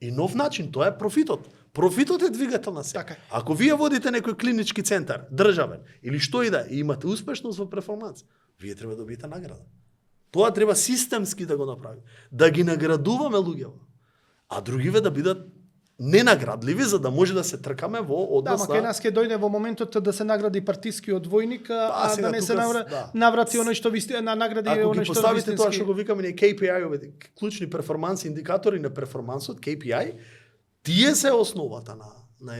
и нов начин. Тоа е профитот. Профитот е двигател на се. Така. Ако вие водите некој клинички центар, државен, или што и да, и имате успешност во перформанс, вие треба да добиете награда. Тоа треба системски да го направи. Да ги наградуваме луѓето. А другиве да бидат ненаградливи, за да може да се тркаме во однос кај нас ќе дојде во моментот да се награди партискиот војник, а сега да не се тука, наврати оној што ви на награди ако оној ги што поставите тоа вистински. што го викаме ние KPI-ове, клучни перформанси индикатори на перформансот, KPI, тие се основата на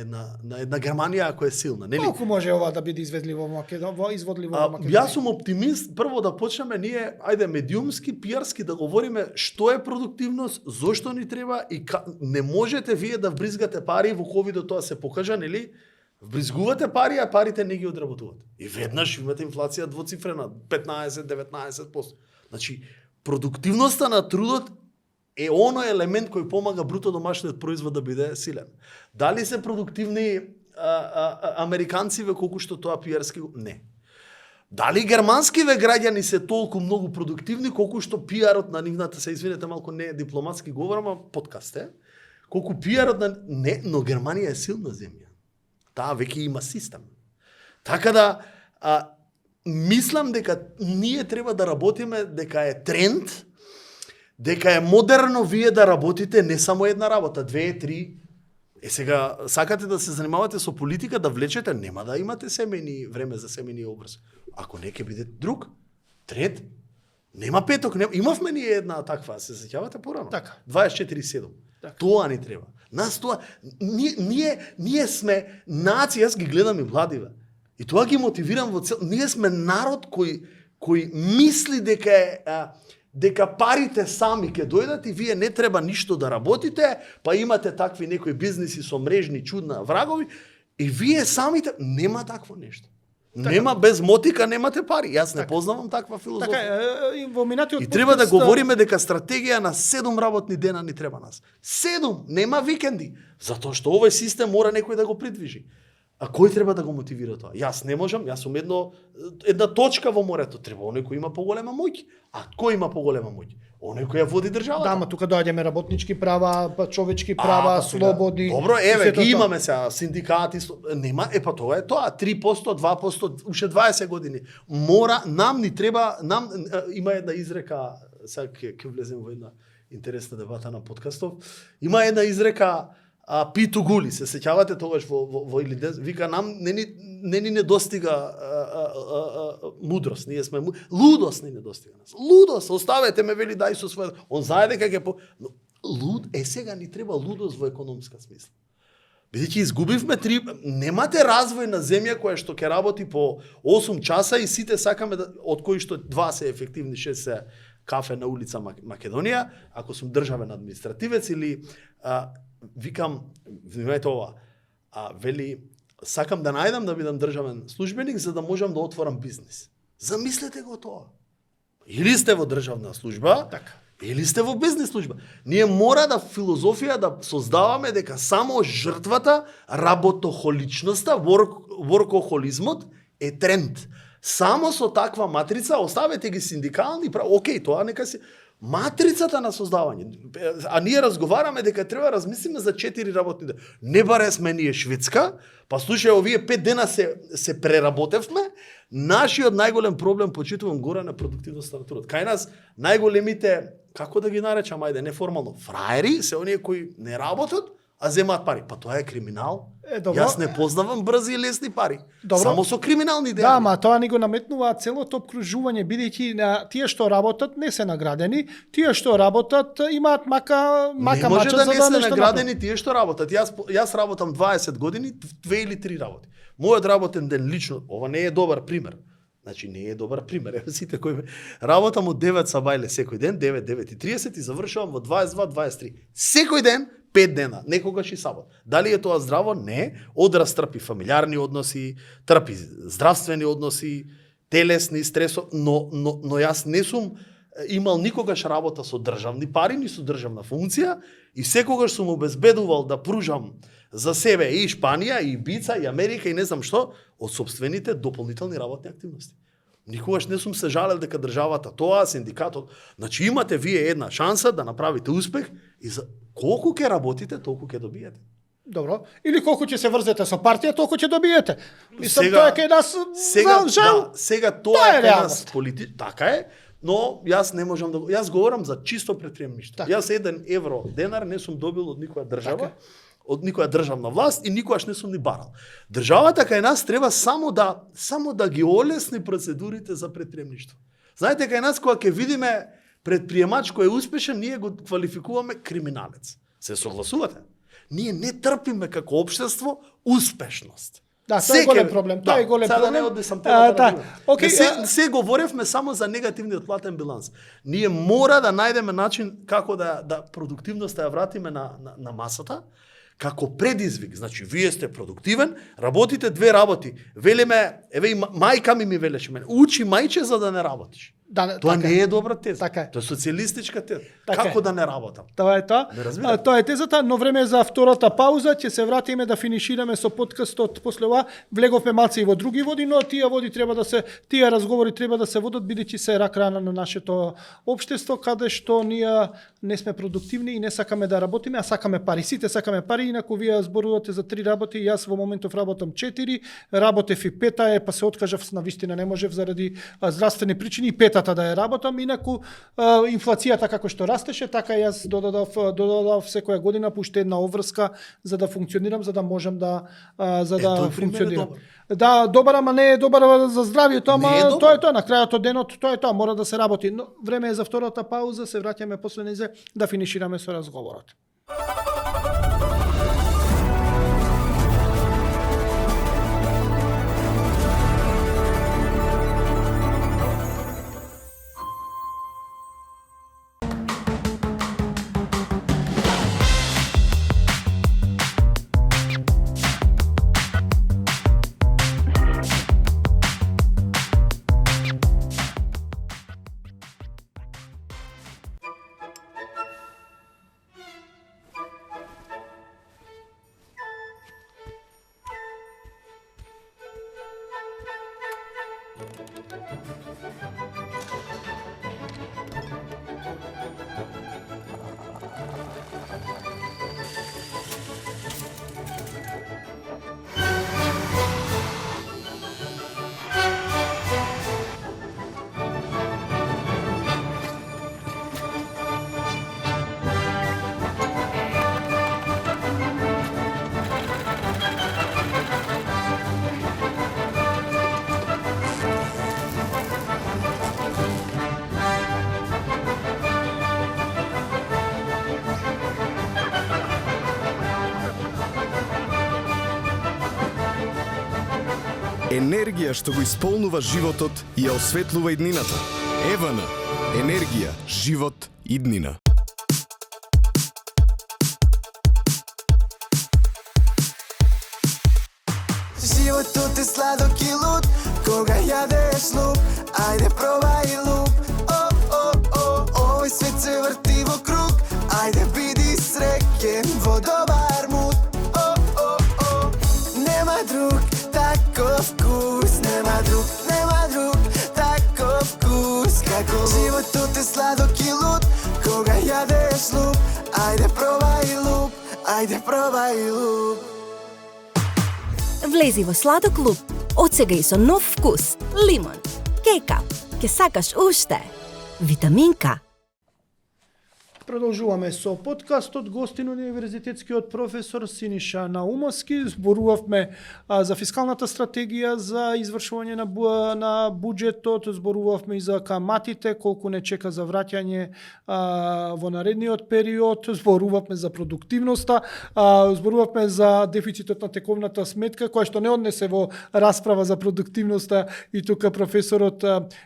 една Германија ако е силна, нели? Колку може ова да биде изведливо во изводливо во Македонија? Јас сум оптимист, прво да почнеме ние, ајде медиумски, пиарски да говориме што е продуктивност, зошто ни треба и не можете вие да вбризгате пари во ковидот, тоа се покажа, нели? Вбризгувате пари, а парите не ги одработувате. И веднаш имате инфлација двоцифрена, 15-19%. Значи, продуктивноста на трудот е оној елемент кој помага бруто домашниот производ да биде силен. Дали се продуктивни американциве колку што тоа пиарски? Не. Дали германскиве граѓани се толку многу продуктивни колку што пиарот на нивната, се извинете малку не дипломатски говорам, а подкаст е, колку пиарот на не, но Германија е силна земја. Таа веќе има систем. Така да мислам дека ние треба да работиме дека е тренд, дека е модерно вие да работите не само една работа, 2, 3. Сега, сакате да се занимавате со политика, да влечете, нема да имате семејни време за семејни образ. Ако не ќе биде друг, трет, нема петок, нема. Имавме ние една таква, се сеќавате порано? Така. 24/7. Така. Тоа ни треба. Нас тоа, ние сме нација, јас ги гледам и младиве. И тоа ги мотивирам во цел. Ние сме народ кој мисли дека парите сами ќе дојдат и вие не треба ништо да работите, па имате такви некои бизниси со мрежни чудна врагови и вие самите нема такво нешто. Така. Нема без мотика немате пари. Јас не познавам таква филозофија. Така, и во минатиот И треба да подкаст, говориме дека стратегија на 7 работни дена ни треба нас. 7, нема викенди. Затоа што овој систем мора некој да го придвижи. А кој треба да го мотивира тоа? Јас не можам, јас сум една точка во морето. Треба оној кој има поголема моќ. А кој има поголема моќ? Оној кој ја води државата. Да, ама тука доаѓаме работнички права, па човечки права, па сега, слободи. Добро, и еве, сето ги тоа. имаме сега синдикати, нема, па тоа е тоа, 3%, 2%, уште 20 години. Мора, нам ни треба, има една изрека, сега ќе влезем во една интересна дебата на подкастов, има една изрека, Питу Гули, се сеќавате тогаш во Илидес, вика нам не ни недостига мудрост, ние сме лудост ни недостига нас. Лудост, оставете ме, вели, дај со својот. Он знае дека ќе сега ни треба лудост во економска смисла. Бидејќи изгубивме немате развој на земја која што ќе работи по 8 часа и сите сакаме од кои што 2 се ефективни, 6 се кафе на улица Македонија, ако сум државен административец или викам, внимајте ова, вели, сакам да најдам да бидам државен службеник за да можам да отворам бизнис. Замислете го тоа. Или сте во државна служба, Така. или сте во бизнис служба. Ние мора да филозофија да создаваме дека само жртвата, работохоличноста, воркохолизмот е тренд. Само со таква матрица, оставете ги синдикални права, окей, тоа нека си матрицата на создавање. А ние разговараме дека треба размислиме за 4 работни дена. Не баре сме ние Шведска, па слушај, овие 5 дена се преработевме. Нашиот најголем проблем, почитувам горе на продуктивноста на трудот. Кај нас најголемите, како да ги наречам, ајде, неформално, фраери, се оние кои не работат, а земаат пари. Па тоа е криминал. Добро. Јас не познавам брзи и лесни пари. Добро. Само со криминални дејања. Да, ама тоа ни го наметнуваат целото обкружување, бидејќи тие што работат не се наградени, тие што работат имаат мака Не може мача да за не се нешто наградени тие што работат. Јас работам 20 години, 2 или 3 работи. Мојот работен ден лично, ова не е добар пример. Значи не е добар пример. Ево сите кои работам од 9 сабајле секој ден, 9:30 и завршувам во 22:23. Секој ден 5 дена, некогаш и сабот. Дали е тоа здраво? Не. Одраз трпи фамилиарни односи, трпи здравствени односи, телесни, стресо, но јас не сум имал никогаш работа со државни пари, ни со државна функција и секогаш сум обезбедувал да пружам за себе и Шпанија, и Ибица, и Америка, и не знам што, од собствените дополнителни работни активности. Никогаш не сум се жалел дека државата тоа, синдикатот, значи имате вие една шанса да направите успех и за колку ќе работите, толку ќе добиете. Добро. Или колку ќе се врзете со партија, толку ќе добиете. Мислам, тоа е кај нас жал. Сега Тоа тоа е е кај нас реалност. така е, но јас не можам да јас говорам за чисто предприемништво. Така. Јас 1 евро денар не сум добил од никоја држава. Така. Од никоја државна власт и никогаш не сум ни барал. Државата кај нас треба само да ги олесни процедурите за предприемништво. Знаете, кај нас кога ќе видиме предприемач кој е успешен, ние го квалификуваме криминалец. Се согласувате? Ние не трпиме како општество успешност. Да, тоа е голем проблем. Тоа е голем сега проблем. да не одесам темата. Да. Да, Океј, се говоревме само за негативниот платен биланс. Ние мора да најдеме начин како да продуктивноста ја вратиме на масата, како предизвик. Значи, вие сте продуктивен, работите 2 работи. Велиме, еве и мајка ми велеше мене, учи мајче за да не работиш. Да, Тоа така не е. е добра теза. Така е. Тоа е социјалистичка теза. Така Како е. да не работам? Тоа е тоа. Не разбирате. Тоа е тезата, но време е за втората пауза, ќе се вратиме да финишираме со подкастот после ова. Влеговме малце и во други води, но тие разговори треба да се водат бидејќи се рак рана на нашето општество, каде што ние не сме продуктивни и не сакаме да работиме, а сакаме пари. Сите сакаме пари, инаку вие зборувате за 3 работи, јас во моментов работам 4, работев и 5 па се откажав, на вистина не можев заради здравствени причини и 5-та да ја работам. Инаку инфлацијата како што растеше, така јас додадав секоја година по уште една обврска за да функционирам, за да можам да тој пример е функционирам. добар. Да, добар, ама не е добар за здравието, ама Не е добар. тоа е тоа, на крајот од денот тоа е тоа, мора да се работи. Но време е за втората пауза, се враќаме после незе да финишираме со разговорот. Енергија што го исполнува животот и ја осветлува иднината. Евана. Енергија, живот, иднина. Животот е сладок и луд, кога јадеш луп, ајде пробај луп. Овој свет се врти во круг, ајде биди среќен во добар муд. Нема друг таков вкус, нема друг таков вкус како животот е сладок и луд, кога јадеш луп, ајде пробај луп, ајде пробај луп. Влези во сладок луп, од сега и со нов вкус. Лимон. К-кап. Ке сакаш уште. Витамин К. Продолжуваме со подкастот. Гостин универзитетскиот професор Синиша Наумовски. Зборувавме за фискалната стратегија за извршување на буџетот, зборувавме и за каматите, колку не чека за враќање во наредниот период, зборувавме за продуктивноста, зборувавме за дефицитот на тековната сметка, која што не однесе во расправа за продуктивноста, и тука професорот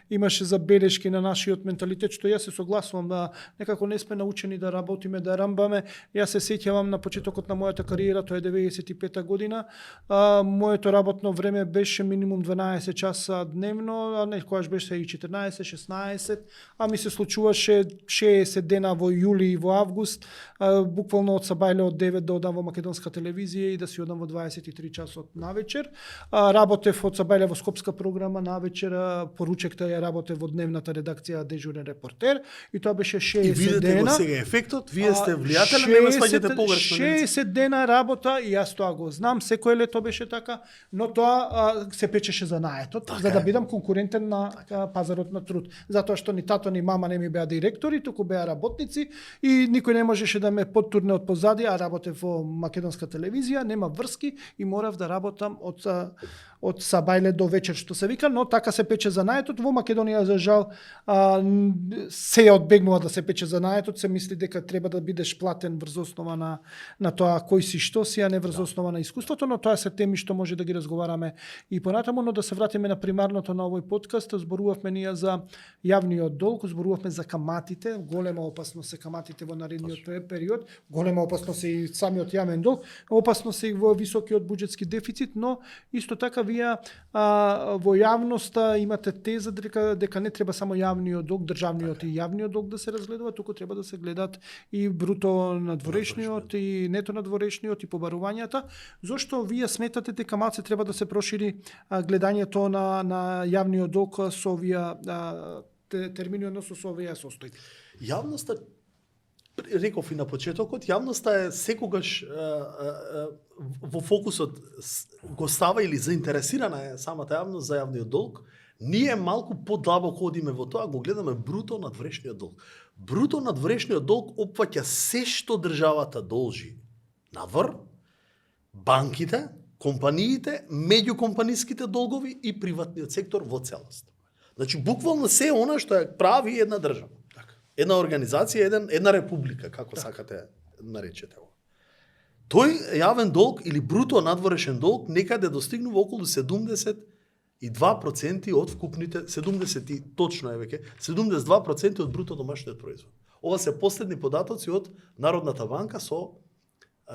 имаше забелешки на нашиот менталитет, што јас се согласувам, некако не сме научени да работиме, да рамбаме. Јас се сеќавам на почетокот на мојата кариера, тоа е 95-та година. Моето работно време беше минимум 12 часа дневно, а некогаш беше и 14-16, а ми се случуваше 60 дена во јули и во август, буквално од сабајле од 9 да одам во македонска телевизија и да си одам во 23 часот навечер. Работев од сабајле во Скопска програма навечер, поручекта ја работев во дневната редакција дежурен репортер и тоа беше 60 дена. Сега ефектот, вие сте влијателен, не ме сваќате погрешно. 60 дена работа и јас тоа го знам, секој лето беше така, но тоа се печеше за наетот, за да бидам конкурентен на пазарот на труд. Затоа што ни тато ни мама не ми беа директори, туку беа работници и никој не можеше да ме поттурне од позади, а работев во македонска телевизија, нема врски и морав да работам од сабајле до вечер, што се вика, но така се пече за наетот. Во Македонија, за жал, се одбегнува да се пече за наетот, се мисли дека треба да бидеш платен врз основа на тоа кој си што си, а не врз основа на искуството, но тоа се теми што може да ги разговараме и понатаму, но да се вратиме на примарното на овој подкаст. Зборувавме ние за јавниот долг, зборувавме за каматите, голема опасност се каматите во наредниот период, голема опасност е и самиот јавен долг, опасност е и во високиот буџетски дефицит, но исто така вие во јавноста имате теза дека не треба само јавниот долг, државниот и јавниот долг да се разгледува, туку треба да се гледат и бруто надворешниот и нето надворешниот и побарувањата. Зошто вие сметате дека малце треба да се прошири гледањето на јавниот долг со овие термини, односно со овие состојки? Јавноста, реков и на почетокот, јавноста е секогаш во фокусот го става или заинтересирана е самата јавност за јавниот долг. Ние малку подлабоко одиме во тоа, го гледаме бруто надворешниот долг. Бруто надворешниот долг опфаќа се што државата должи надвор, банките, компаниите, меѓукомпаниските долгови и приватниот сектор во целост. Значи, буквално се она што ја прави една држава. Една организација, една република, како сакате наречете го. Тој јавен долг или бруто надворешен долг некаде достигнува околу 72% од вкупните, 70 точно е веќе, 72% од бруто домашниот производ. Ова се последни податоци од Народната банка со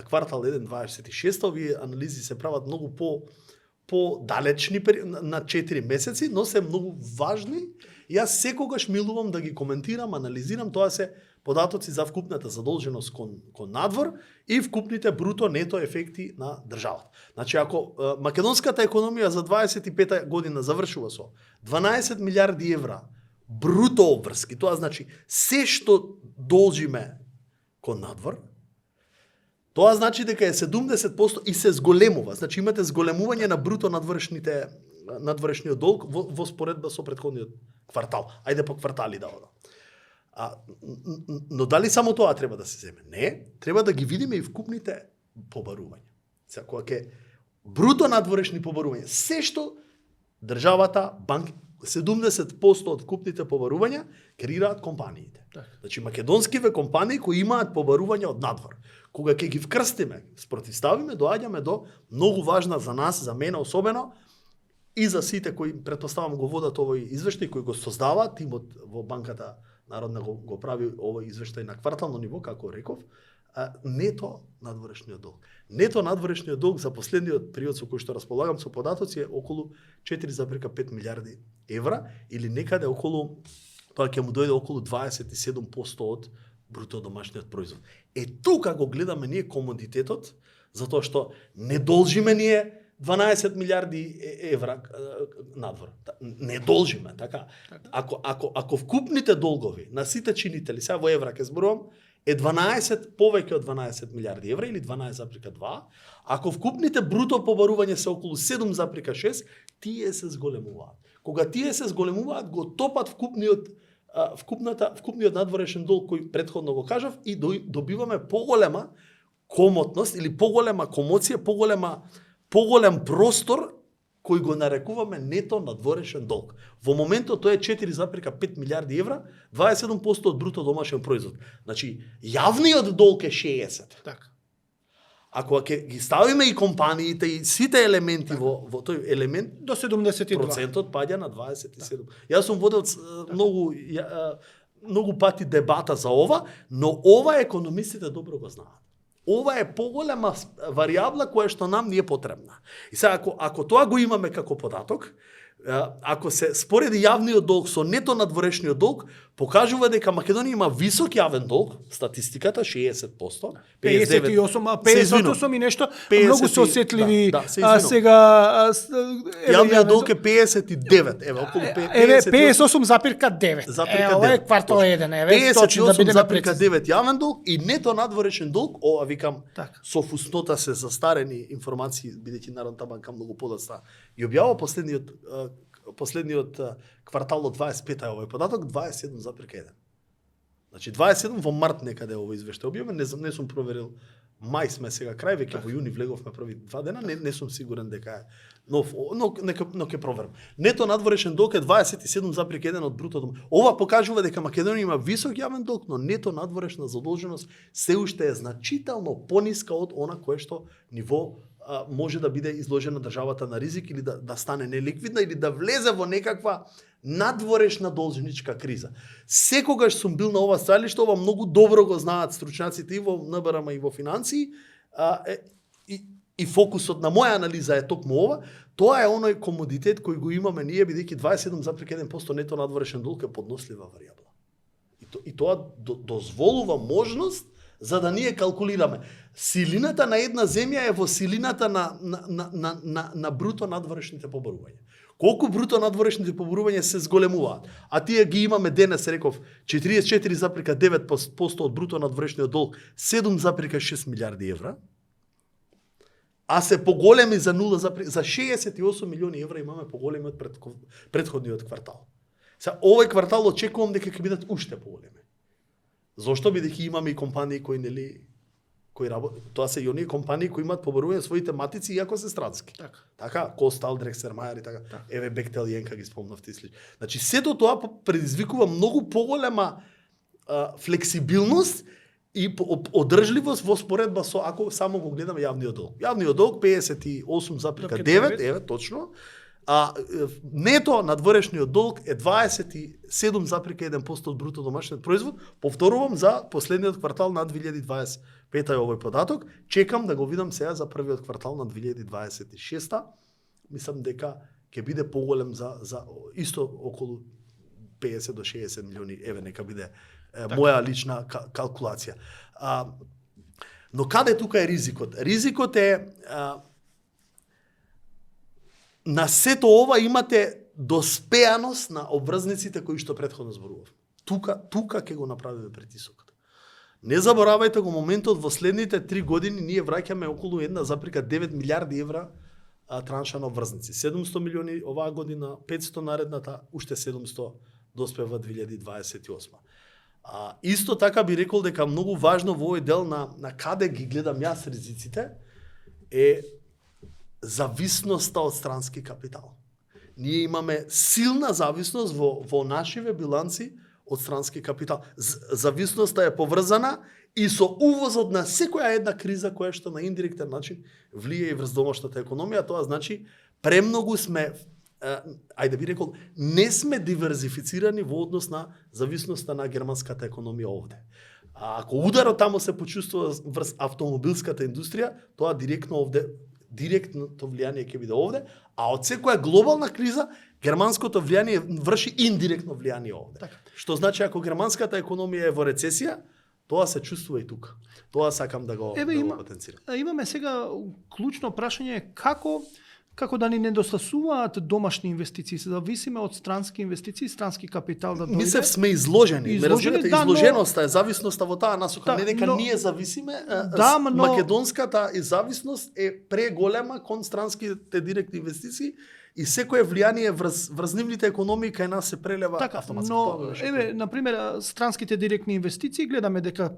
квартал 1.26, овие анализи се прават многу по-далечни на 4 месеци, но се многу важни. Јас секогаш милувам да ги коментирам, анализирам, тоа се податоци за вкупната задолженост кон надвор и вкупните бруто нето ефекти на државата. Значи, ако македонската економија за 25-та година завршува со 12 милиарди евра бруто обврски, тоа значи се што должиме кон надвор, тоа значи дека е 70% и се зголемува. Значи имате зголемување на бруто надворешниот долг во споредба со претходниот квартал. Ајде по квартали да одам. Но дали само тоа треба да се земе? Не, треба да ги видиме и вкупните побарувања. Сега кога ќе бруто надворешни побарувања, се што државата, банки, 70% од вкупните побарувања креираат компаниите. Значи македонскиве компании кои имаат побарувања од надвор. Кога ќе ги вкрстиме, спротивставиме, доаѓаме до многу важна за нас, за мене особено, и за сите кои претпоставам го водат овој извештај, кои го создава тимот во банката Народна го прави овој извештај на квартално ниво, како реков, нето надворешниот долг. Нето надворешниот долг за последниот период со кој што располагам со податоци е околу 4,5 милиарди евра или некаде околу, тоа ќе му дојде околу 27% од бруто домашниот производ. Тука го гледаме ние комодитетот, затоа што не должиме ние 12 милиарди евра надвор. Не должиме, така? Ако вкупните долгови на сите чинители, сега во евра ќе зборувам, е 12, повеќе од 12 милиарди евра или 12,2, ако вкупните бруто побарување се околу 7,6, тие се зголемуваат. Кога тие се зголемуваат, го топат вкупниот вкупниот надворешен долг кој претходно го кажав и добиваме поголема комотност или поголема комоција, поголем простор кој го нарекуваме нето надворешен долг. Во моментот тоа е 4,5 милиарди евра, 27% од бруто домашен производ. Значи, јавниот долг е 60. Така. Ако ги ставиме и компаниите и сите елементи во тој елемент, До 72. процентот паѓа на 27. Јас сум водел многу пати дебата за ова, но ова економистите добро го знаат. Ова е поголема варијабла која што нам не е потребна. И сега, ако тоа го имаме како податок, ако се спореди јавниот долг со нето надворешниот долг, покажува дека Македонија има висок јавен долг, статистиката 60%, 58 и нешто, многу се осетливи. Сега јавниот долг е 59, еве околу 58,9. Ова е квартал 1, еве точно да бидеме прецизни. 58,9 јавен долг и нето надворешен долг, ова викам Така. со фуснота се застарени информации, бидејќи Народната банка многу подоцна и објавува последниот квартал од 25 е овој податок 27,1. Значи 27 во март некаде ово извештај објавен, не сум проверил. Мај сме сега крај, веќе во јуни влеговме први 2 дена, не сум сигурен дека е но ќе проверам. Нето надворешен долг е 27,1 од бруто дом. Ова покажува дека Македонија има висок јавен долг, но нето надворешна задолженост се уште е значително пониска од она кое што ниво може да биде изложена државата на ризик или да стане неликвидна или да влезе во некаква надворешна должничка криза. Секогаш сум бил на ова стајалиште, ова многу добро го знаат стручњаците и во НБРМ и во финансии, и фокусот на моја анализа е токму ова. Тоа е оној комодитет кој го имаме ние, бидејќи 27,1% нето надворешен долг е поднослива варијабла. И тоа дозволува можност за да ние калкулираме. Силината на една земја е во силината на бруто надворешните поборувања. Колку бруто надворешните поборувања се зголемуваат, а тие ги имаме денес, реков, 44,9% од бруто надворешниот долг, 7,6 милиарди евра, а се поголеми за 68 милиони евра имаме поголеми од претходниот квартал. Сега, овој квартал очекувам дека ќе бидат уште поголеми. Зошто? Бидејќи имаме и компании кои кои работат. Тоа се и оние компании кои имаат поборување своите матици иако се странски. Така, Костал, Дрексер, Мајер и така. Еве Бектел, Јенка ги спомнавте и сличи. Значи сето тоа предизвикува многу поголема флексибилност и одржливост во споредба со ако само го гледаме јавниот долг. Јавниот долг 58,9, еве точно. А нето надворешниот долг е 27,1% од бруто домашниот производ. Повторувам за последниот квартал на 2025 е овој податок. Чекам да го видам сега за првиот квартал на 2026. Мислам дека ќе биде поголем за исто околу 50 до 60 милиони, еве нека биде моја лична калкулација. Но каде тука е ризикот? Ризикот е на сето ова имате доспеаност на обврзниците кои што претходно зборував. Тука ќе го направиме притисокот. Не заборавајте го моментот во следните 3 години ние враќаме околу 1,9 милиарди евра транша на обврзници. 700 милиони оваа година, 500 наредната, уште 700 доспева 2028. Исто така би рекол дека многу важно во овој дел на каде ги гледам јас ризиците е зависноста од странски капитал. Ние имаме силна зависност во нашиве биланци од странски капитал. Зависноста е поврзана и со увозот на секоја една криза која што на индиректен начин влие и врз домашната економија. Тоа значи премногу сме, ајде би рекол, не сме диверзифицирани во однос на зависноста на германската економија овде. Ако ударот тамо се почувствува врз автомобилската индустрија, тоа директното влијание ќе биде овде, а од секоја глобална криза германското влијание врши индиректно влијание овде. Така. Што значи ако германската економија е во рецесија, тоа се чувствува и тука. Тоа сакам да го потенцирам. Имаме сега клучно прашање како да ни недостасуваат домашни инвестиции, се зависиме од странски инвестиции, странски капитал да дојде. Мислев сме изложени. Изложеноста е зависноста во таа насока. Не дека ние зависиме, македонската зависност е преголема кон странските директни инвестиции и секое влијание врз нивните економии кај нас се прелева Така, автоматски. но Тоа беше еве на пример странските директни инвестиции гледаме дека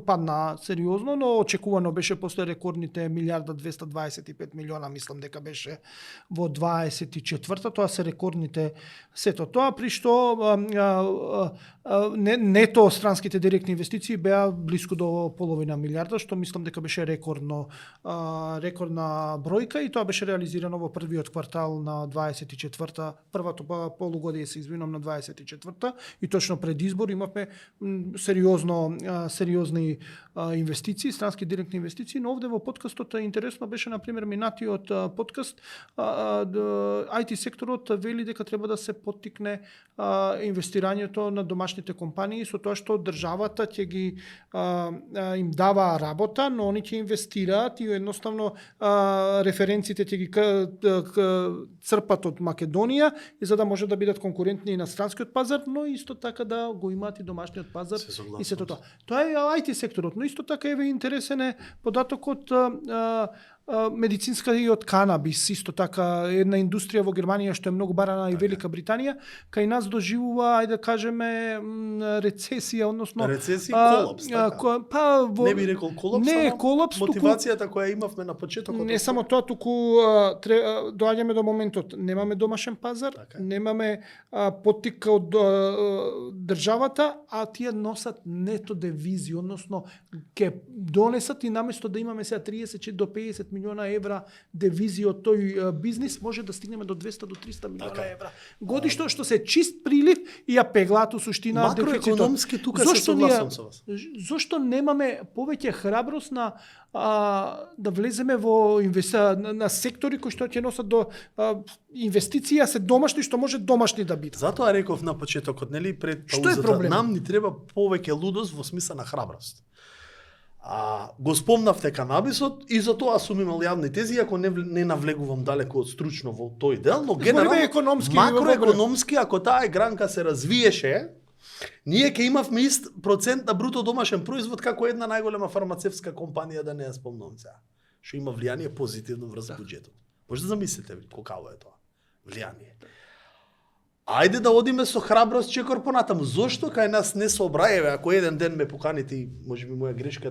падна сериозно, но очекувано беше после рекордните милиарда 225 милиона, мислам дека беше во 24-та, тоа се рекордните сето тоа, при што нето странските директни инвестиции беа блиску до половина милиарда, што мислам дека беше рекордна бројка и тоа беше реализирано во првиот квартал на 24-та, првото полугодие се извинувам на 24-та и точно пред избор имавме сериозни инвестиции, странски директни инвестиции, но овде во подкастот интересно беше на пример минатиот подкаст IT секторот вели дека треба да се поттикне инвестирањето на домашните компании со тоа што државата ќе ги им дава работа, но они ќе инвестираат и едноставно референците ќе ги црпат од Македонија и за да може да бидат конкурентни и на странскиот пазар, но исто така да го имаат и домашниот пазар и сето тоа. Тоа е IT секторот, но исто така еве интересен е податокот медицинскиот канабис, исто така една индустрија во Германија што е многу барана и Велика Британија, кај нас доживува, ајде да кажеме, рецесија, односно колапс, така. Не би рекол колапс, не е колапс, мотивацијата која имавме на почетокот. Не само тоа, туку доаѓаме до моментот, немаме домашен пазар, така. Немаме поттик од државата, а тие носат нето девизи, односно ќе донесат и наместо да имаме сега 30 до 50 милиона евра девизи од тој бизнис, може да стигнеме до 200 до 300 милиона евра годишно, што се чист прилив и ја пеглаат у суштина дефицитот. Макроекономски тука се согласам со вас. Зошто немаме повеќе храброст на да влеземе во на сектори кои што ќе носат до инвестиција се домашни, што може домашни да бидат. Затоа реков на почетокот, нели, пред што е паузата, проблем? нам ни треба повеќе лудост во смисла на храброст. Го спомнавте канабисот и за тоа сум имал јавни тези, ако не навлегувам далеко од стручно во тој дел, но генерално макроекономски, ако таа гранка се развиеше, ние ќе имавме ист процент на бруто домашен производ како една најголема фармацевтска компанија, да не ја спомнам сега, што има влијание позитивно врз буџетот. Може да замислите колкаво е тоа влијание. Ајде да одиме со храброст чекор понатаму. Зошто кај нас не се обрајаве, ако еден ден ме поканите и можеби моја грешка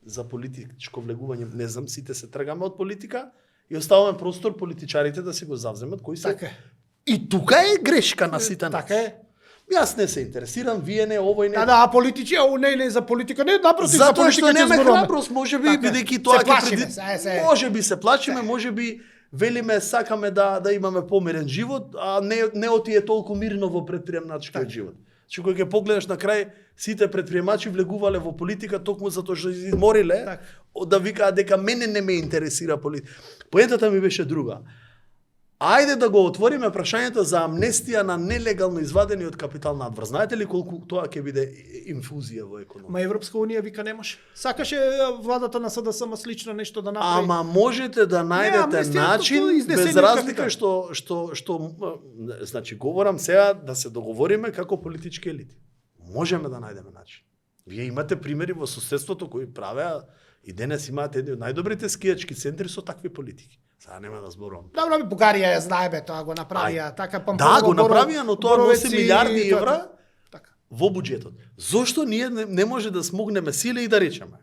за политичко влегување, не знам, сите се тргаме од политика и оставаме простор политичарите да се го завземат, кои се. Така е. И тука е грешка на сите нас. Така е. Јас не се интересирам, вие не, овој не. Да, политичи, не за политика, не, напротив, за затоа што политика ќе нема зборуваме. храброст, можеби Така е. бидејќи тоа Се плашиме, се. можеби се плачиме, можеби велиме сакаме да имаме помирен живот, а не отие толку мирно во претприемачкиот живот. Че кога ќе погледаш на крај, сите претприемачи влегувале во политика токму затоа што се измориле да викаат дека мене не ме интересира политика. Поентата ми беше друга. Ајде да го отвориме прашањето за амнестија на нелегално извадениот капитал надвор. Знаете ли колку тоа ќе биде инфузија во економија? Ма Европска унија вика не може. Сакаше владата на СДСМ слично нешто да направи. Ама можете да најдете начин без разлика што значи говорам сега да се договориме како политички елити. Можеме да најдеме начин. Вие имате примери во соседството кои правеа и денес имаат едни од најдобрите скијачки центри со такви политики. Сега нема да зборувам. Добро, Бугарија ја знаеме тоа, го направија, така Да, го направија, но тоа носи милиарди евра така во буџетот. Зошто ние не може да смогнеме силе и да речеме?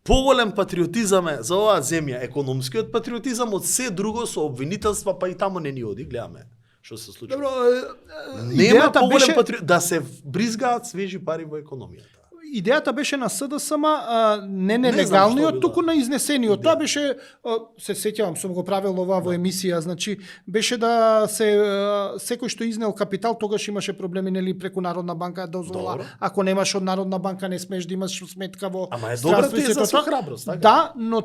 Поголем патриотизам е за оваа земја, економскиот патриотизам од се друго со обвинителства, па и таму не ни оди, гледаме што се случува. Добро, нема поголем патриотизам да се бризгаат свежи пари во економијата. Идејата беше на СДСМ не нелегалниот, туку на изнесениот. Тоа беше, се сеќавам, сум го правил ова во емисија, значи беше да се секој што изнел капитал, тогаш имаше проблеми нели преку Народна банка дозвола. Ако немаш од Народна банка не смеш да имаш сметка во. Ама е добра теза со храброст, така? Да, но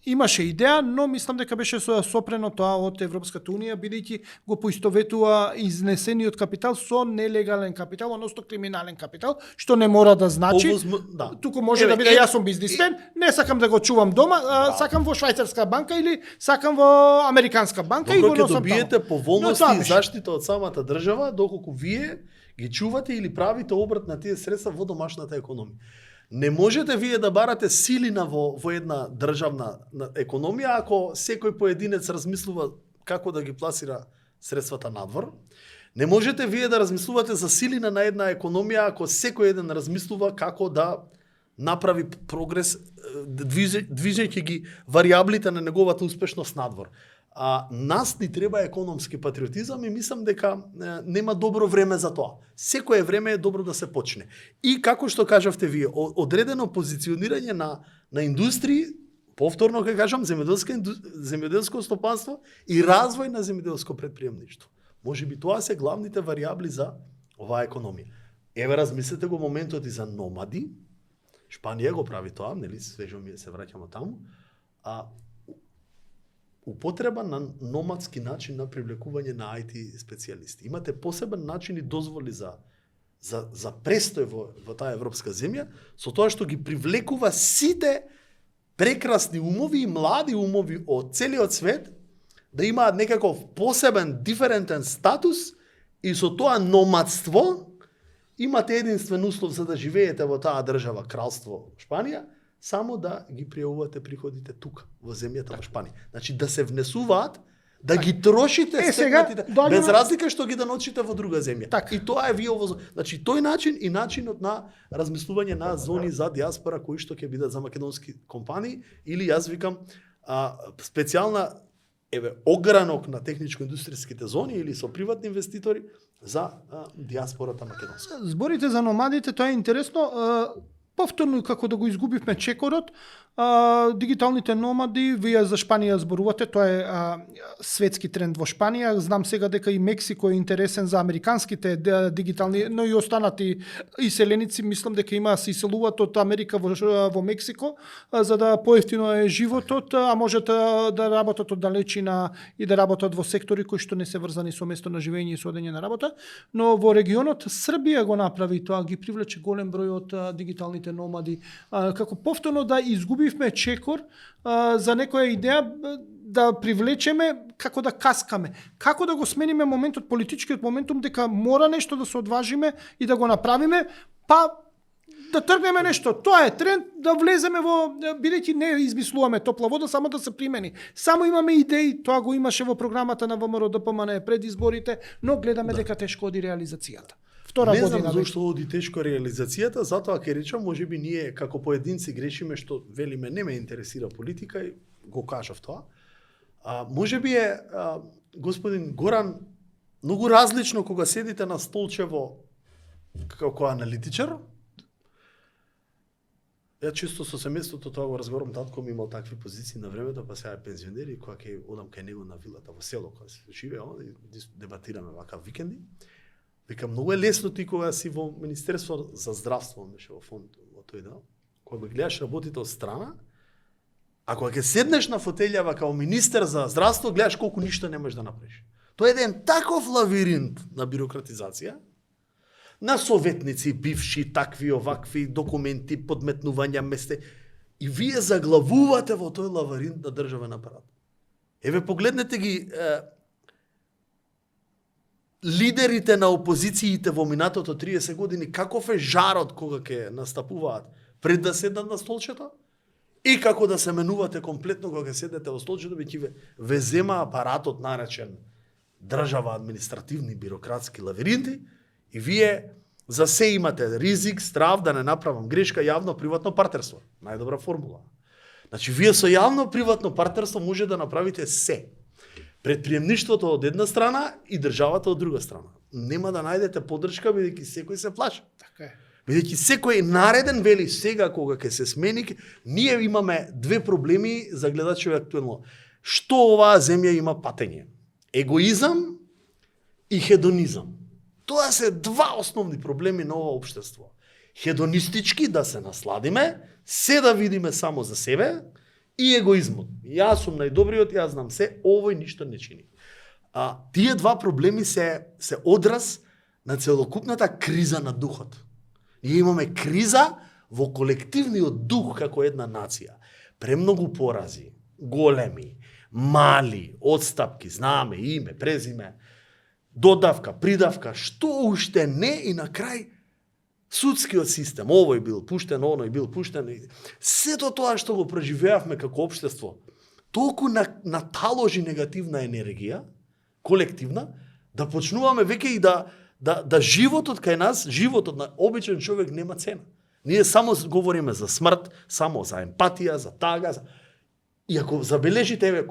имаше идеја, но мислам дека беше сопрено тоа од Европската унија, бидејќи го поистоветува изнесениот капитал со нелегален капитал, односно криминален капитал, што не мора да значи. Туку може да биде јас сум бизнисмен, не сакам да го чувам дома, сакам во швајцарска банка или сакам во американска банка и го носам таму. Добиете поволности и заштита од самата држава, доколку вие ги чувате или правите обрат на тие средства во домашната економија. Не можете вие да барате силина во една државна економија ако секој поединец размислува како да ги пласира средствата надвор. Не можете вие да размислувате за силина на една економија ако секој еден размислува како да направи прогрес движејќи ги варијаблите на неговата успешност надвор. Нас ни треба економски патриотизам и мислам дека нема добро време за тоа. Секое време е добро да се почне. И како што кажавте вие, одредено позиционирање на индустрии, повторно ќе кажам, земјоделско стопанство и развој на земјоделско предприемништво. Може би тоа се главните варијабли за оваа економија. Еве размислете го моментот и за номади. Шпанија го прави тоа, нели, свежо ми се враќаме таму. Употреба на номадски начин на привлекување на IT специјалисти. Имате посебен начин и дозволи за престој во таа европска земја, со тоа што ги привлекува сите прекрасни умови и млади умови од целиот свет да имаат некаков посебен диферентен статус и со тоа номадство имате единствен услов за да живеете во таа држава, кралство Шпанија, само да ги пријавувате приходите тука, во земјата во Шпанија. Значи да се внесуваат, да ги трошите стекнатите, без разлика што ги да носите во друга земја. И тоа е вие значи тој начин и начинот на размислување на зони за диаспора кои што ќе бидат за македонски компании или јас викам специјална огранок на техничко-индустријските зони или со приватни инвеститори за диаспората македонска. Зборите за номадите, тоа е интересно. Повторно како да го изгубивме чекорот, дигиталните номади, вие за Шпанија зборувате, тоа е светски тренд во Шпанија. Знам сега дека и Мексико е интересен за американските дигитални, но и останати иселеници, мислам дека има се иселуваат од Америка во Мексико, за да поевтино е животот, а можат да работат од далечина и да работат во сектори кои што не се врзани со место на живење и со одење на работа, но во регионот Србија го направи тоа, ги привлече голем број од дигиталните номади, како повторно да изгубивме чекор за некоја идеја да привлечеме, како да каскаме, како да го смениме моментот, политичкиот моментум, дека мора нешто да се одважиме и да го направиме, па да тргнеме нешто. Тоа е тренд, да влеземе во, бидејќи не измислуваме топла вода, само да се примени. Само имаме идеи, тоа го имаше во програмата на ВМРО ДПМН пред изборите, но гледаме дека тешко оди реализацијата. Не знам зашто оди тешко реализацијата, затоа ќе речам, можеби ние како поединци грешиме што велиме не ме интересира политика и го кажав тоа. Можеби е господин Горан многу различно кога седите на столчево како аналитичар. Ја чисто со семејството тоа го разговарам, татко ми имал такви позиции на времето, па сега е пензионер и кога ќе одам кај него на вилата во село, кога се живее, дебатираме вака викенди. Вика, многу е лесно ти кога си во Министерство за здравство, беше во фонд, во тој дел, кога гледаш работите од страна, а кога ќе седнеш на фотелјава као министер за здравство, гледаш колку ништо не можеш да направиш. Тоа е еден таков лавиринт на бирократизација, на советници, бивши, такви, овакви, документи, подметнувања, месте, и вие заглавувате во тој лавиринт на државен апарат. Еве, погледнете ги лидерите на опозициите во минатото 30 години, каков е жарот кога ќе настапуваат пред да седнат на столчето и како да се менувате комплетно кога седнете во столчето, веќе ве зема апаратот наречен држава, административни, бирократски лавиринти и вие за се имате ризик, страв да не направам грешка, јавно-приватно партнерство. Најдобра формула. Значи, вие со јавно-приватно партнерство може да направите се. Предприемништвото од една страна и државата од друга страна. Нема да најдете поддршка, бидејќи секој се плаши. Така е. Бидејќи секој нареден вели сега кога ќе се смени, ние имаме две проблеми за гледачи актуелно. Што оваа земја има патење? Егоизам и хедонизам. Тоа се два основни проблеми на ова општество. Хедонистички да се насладиме, се да видиме само за себе, и егоизмот. Јас сум најдобриот, јас знам се, овој ништо не чини. Тие два проблеми се одраз на целокупната криза на духот. Ние имаме криза во колективниот дух како една нација. Премногу порази, големи, мали, одстапки, знаме, име, презиме, додавка, придавка, што уште не и на крај судскиот систем, овој бил пуштен, оној бил пуштен. Сето тоа што го преживеавме како општество, толку наталожи негативна енергија, колективна, да почнуваме веќе и да животот кај нас, животот на обичен човек нема цена. Ние само говориме за смрт, само за емпатија, за тага, И ако забележите,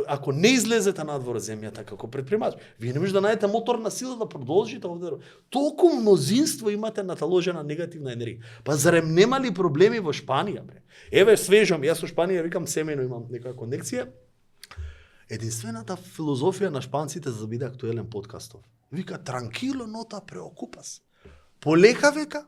ако не излезете надвор земјата како предприемач, вие не можете да најдете моторна сила да продолжите овде. Толку мнозинство имате наталожена негативна енергија. Па зарем нема ли проблеми во Шпанија, бре? Еве свежам, јас со Шпанија викам семејно имам некоја конекција. Единствената филозофија на шпанците за да биде актуелен подкастов. Вика транкило нота преокупас. Полека века,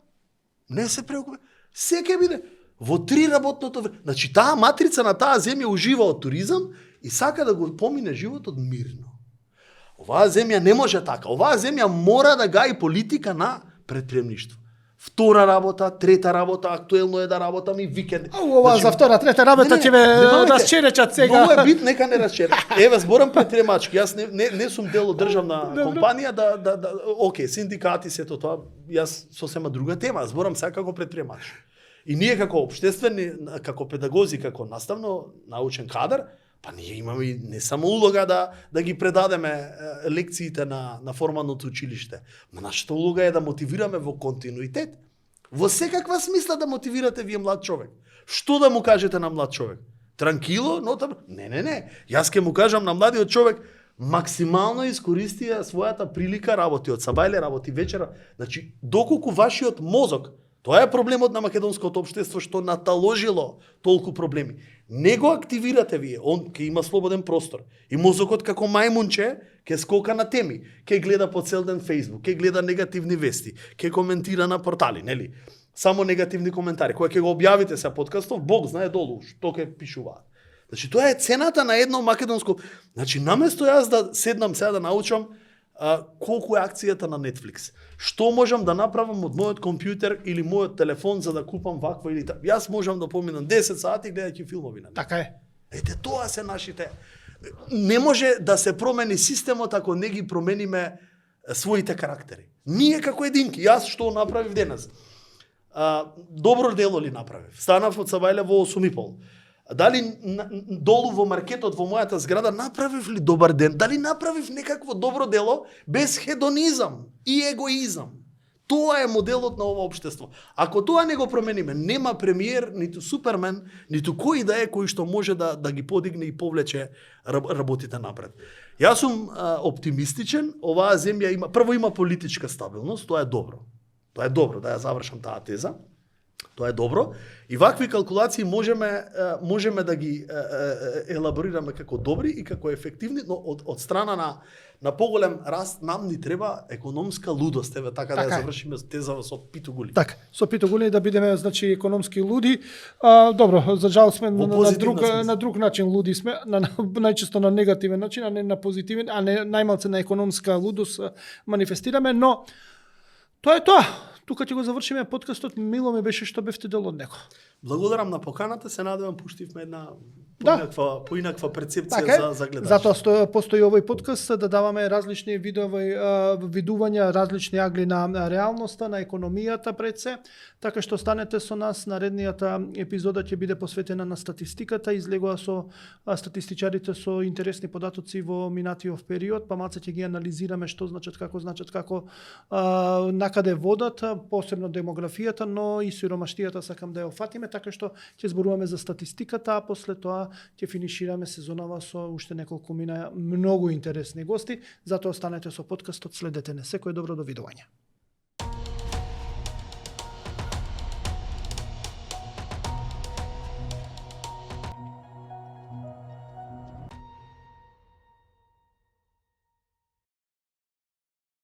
не се преокупа. Се ќе биде во 3 работното време. Значи таа матрица на таа земја ужива од туризам и сака да го помине животот мирно. Оваа земја не може така. Оваа земја мора да гаи политика на предприемништво. Втора работа, трета работа, актуелно е да работам и викенд. Ова за втора, трета работа ќе ве расчеречат сега. Многу е бит, нека не расчеречат. Еве зборам предприемачки. Јас не сум дел од државна компанија окей, синдикати сето тоа, јас сосема друга тема, зборам сега како предприемач. И ние како општествени, како педагози, како наставно научен кадар, па ние имаме не само улога да ги предадеме лекциите на формалното училиште, но нашата улога е да мотивираме во континуитет. Во секаква смисла да мотивирате вие млад човек. Што да му кажете на млад човек? Транкило, нота... Не. Јас ќе му кажам на младиот човек, максимално искористи својата прилика, работи од сабајле, работи вечера. Значи, доколку вашиот мозок, тоа е проблемот на македонското општество што наталожило толку проблеми. Не го активирате вие, он ќе има слободен простор. И мозокот како мајмунче ќе скока на теми, ќе гледа по цел ден Facebook, ќе гледа негативни вести, ќе коментира на портали, нели? Само негативни коментари. Кога ќе го објавите се подкастов, Бог знае долу што ќе пишуваат. Значи тоа е цената на едно македонско. Значи наместо јас да седнам сега да научам колку е акцијата на Netflix. Што можам да направам од мојот компјутер или мојот телефон за да купам вакво или така. Јас можам да поминам 10 сати гледајќи филмови на него. Така е. Ете, тоа се нашите. Не може да се промени системот ако не ги промениме своите карактери. Ние како единки, јас што направив денес? Добро дело ли направив? Станав од сабајле во 8:30. Дали долу во маркетот во мојата зграда направив ли добар ден? Дали направив некакво добро дело без хедонизам и егоизам? Тоа е моделот на ова општество. Ако тоа не го промениме, нема премиер, ниту супермен, ниту кој да е кој што може да ги подигне и повлече работите напред. Јас сум оптимистичен, оваа земја има, прво има политичка стабилност, тоа е добро. Тоа е добро да ја завршам таа теза. Тоа е добро. И вакви калкулации можеме да ги елаборираме како добри и како ефективни, но од страна на поголем раст нам ни треба економска лудост. Еве така да ја завршиме тезава со Питогули. Така, со Питогули да бидеме значи економски луди. Добро, за жал сме на друг начин луди сме, најчесто на негативен начин, а не на позитивен, а не најмалце на економска лудост манифестираме, но тоа е тоа. Тука ќе го завршиме подкастот. Мило ми беше што бевте дел од него. Благодарам на поканата, се надевам пуштивме една поинаква перцепција така за гледачи. Затоа постои овој подкаст да даваме различни видувања, различни агли на реалноста, на економијата пред се. Така што станете со нас, нареднијата епизода ќе биде посветена на статистиката, излегува со статистичарите со интересни податоци во минатиот период, па малце ќе ги анализираме што значат, како накаде водат, посебно демографијата, но и сиромаштијата сакам да ја офатиме, така што ќе зборуваме за статистиката, а после тоа ќе финишираме сезонава со уште неколку многу интересни гости. Затоа останете со подкастот, следете не. Секој добро, довидување.